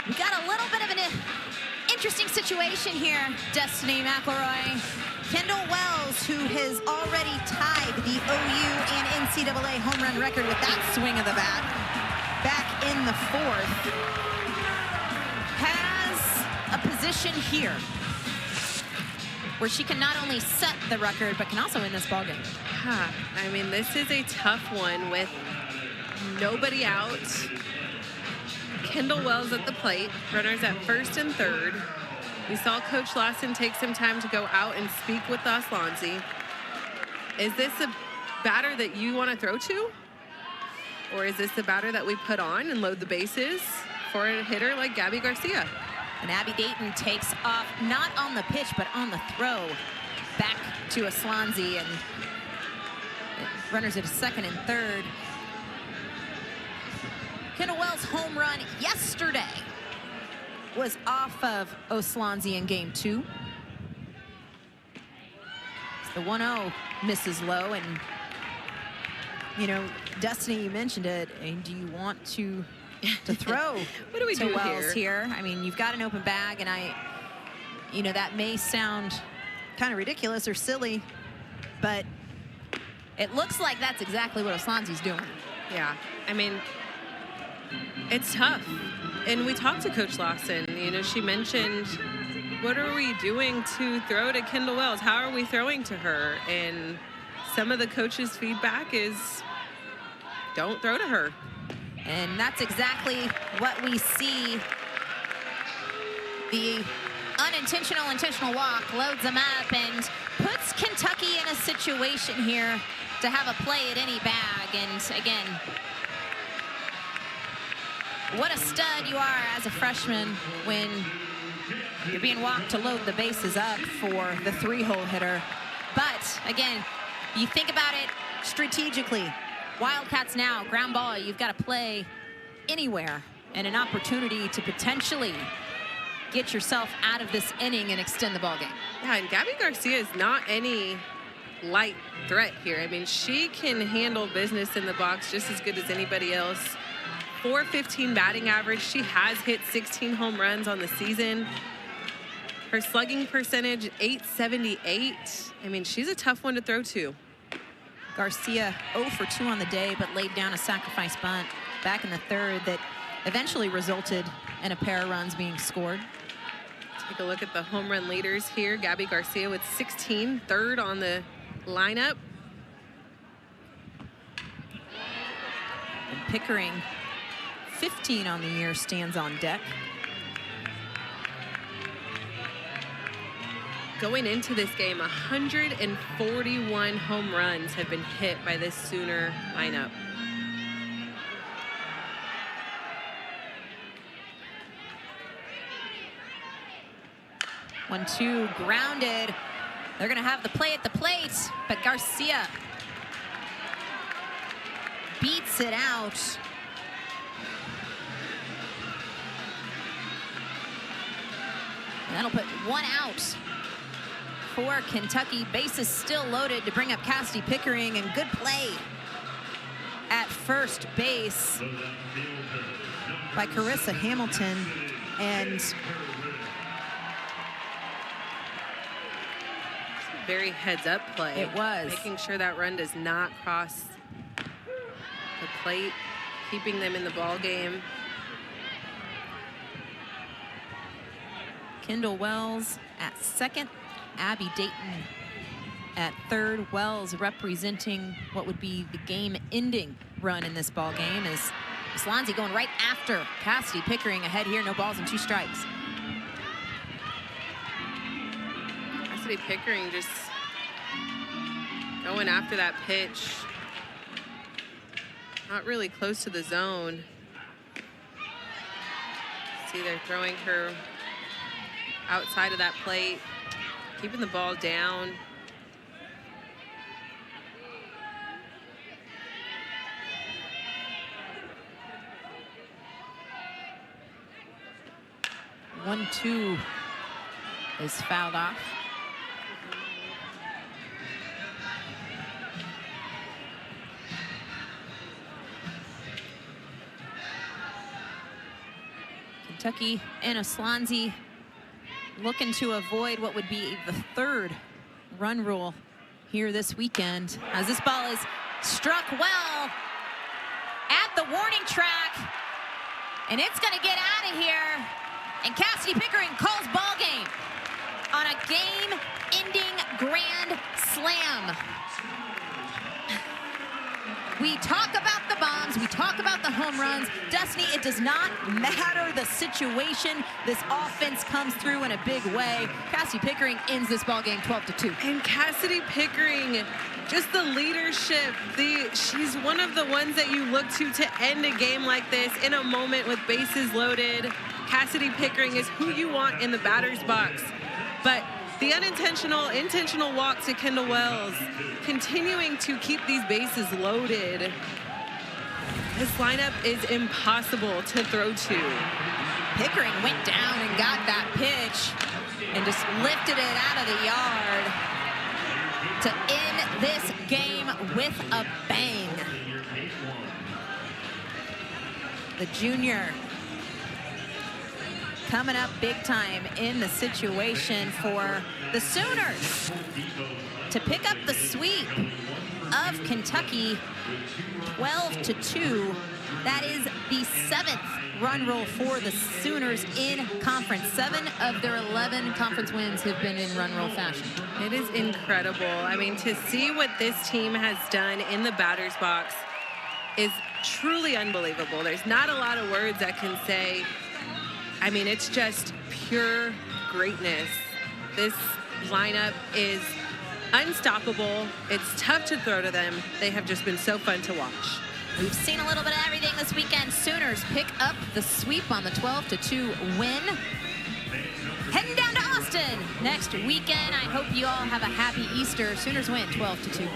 we got a little bit of an interesting situation here, Destiny McElroy. Kendall Wells, who has already tied the OU and NCAA home run record with that swing of the bat back in the fourth, has a position here where she can not only set the record, but can also win this ballgame. I mean, this is a tough one with nobody out. Kendall Wells at the plate, runners at first and third. We saw Coach Lawson take some time to go out and speak with Aslanzi. Is this a batter that you want to throw to? Or is this the batter that we put on and load the bases for a hitter like Gabby Garcia? And Abby Dayton takes off, not on the pitch, but on the throw back to Aslanzi, and runners at second and third. Kendall Wells' home run yesterday was off of Aslanzi in game 2. The 1-0 misses low, and you know, Destiny, you mentioned it. And do you want to throw what do we to do Wells here? I mean, you've got an open bag, and you know, that may sound kind of ridiculous or silly, but it looks like that's exactly what Aslanzi's doing. Yeah, I mean, it's tough. And we talked to Coach Lawson. You know, she mentioned, what are we doing to throw to Kendall Wells? How are we throwing to her? And some of the coaches' feedback is, don't throw to her. And that's exactly what we see. The intentional walk loads them up and puts Kentucky in a situation here to have a play at any bag. And again, what a stud you are as a freshman when you're being walked to load the bases up for the 3-hole hitter. But again, you think about it strategically. Wildcats now, ground ball, you've got to play anywhere, and an opportunity to potentially get yourself out of this inning and extend the ballgame. Yeah, and Gabby Garcia is not any light threat here. I mean, she can handle business in the box just as good as anybody else. .415 batting average. She has hit 16 home runs on the season. Her slugging percentage, .878. I mean, she's a tough one to throw to. Garcia 0 for 2 on the day, but laid down a sacrifice bunt back in the third that eventually resulted in a pair of runs being scored. Take a look at the home run leaders here. Gabby Garcia with 16, third on the lineup. And Pickering, 15 on the year, stands on deck. Going into this game, 141 home runs have been hit by this Sooner lineup. One, two, grounded. They're gonna have the play at the plate, but Garcia beats it out. And that'll put 1 out for Kentucky. Bases still loaded to bring up Cassidy Pickering, and good play at first base by Carissa Hamilton. And very heads-up play. It was. Making sure that run does not cross the plate, keeping them in the ball game. Kendall Wells at second, Abby Dayton at third. Wells representing what would be the game-ending run in this ball game, as Aslanzi going right after Cassidy Pickering. Ahead here, no balls and 2 strikes. Cassidy Pickering just going after that pitch. Not really close to the zone. See, they're throwing her outside of that plate, keeping the ball down. One, two is fouled off. Kentucky and Aslanzi looking to avoid what would be the 3rd run rule here this weekend, as this ball is struck well at the warning track. And it's going to get out of here. And Cassidy Pickering calls ball game on a game-ending grand slam. We talk about the bombs, we talk about the home runs. Destiny, it does not matter the situation. This offense comes through in a big way. Cassidy Pickering ends this ball game 12-2. And Cassidy Pickering, just the leadership, she's one of the ones that you look to end a game like this in a moment with bases loaded. Cassidy Pickering is who you want in the batter's box. But the intentional walk to Kendall Wells, continuing to keep these bases loaded. This lineup is impossible to throw to. Pickering went down and got that pitch and just lifted it out of the yard to end this game with a bang. The junior coming up big time in the situation for the Sooners to pick up the sweep of Kentucky 12-2. That is the 7th run rule for the Sooners in conference. 7 of their 11 conference wins have been in run rule fashion. It is incredible. I mean, to see what this team has done in the batter's box is truly unbelievable. There's not a lot of words I can say. I mean, it's just pure greatness. This lineup is unstoppable. It's tough to throw to them. They have just been so fun to watch. We've seen a little bit of everything this weekend. Sooners pick up the sweep on the 12-2 win. Heading down to Austin next weekend. I hope you all have a happy Easter. Sooners win 12-2.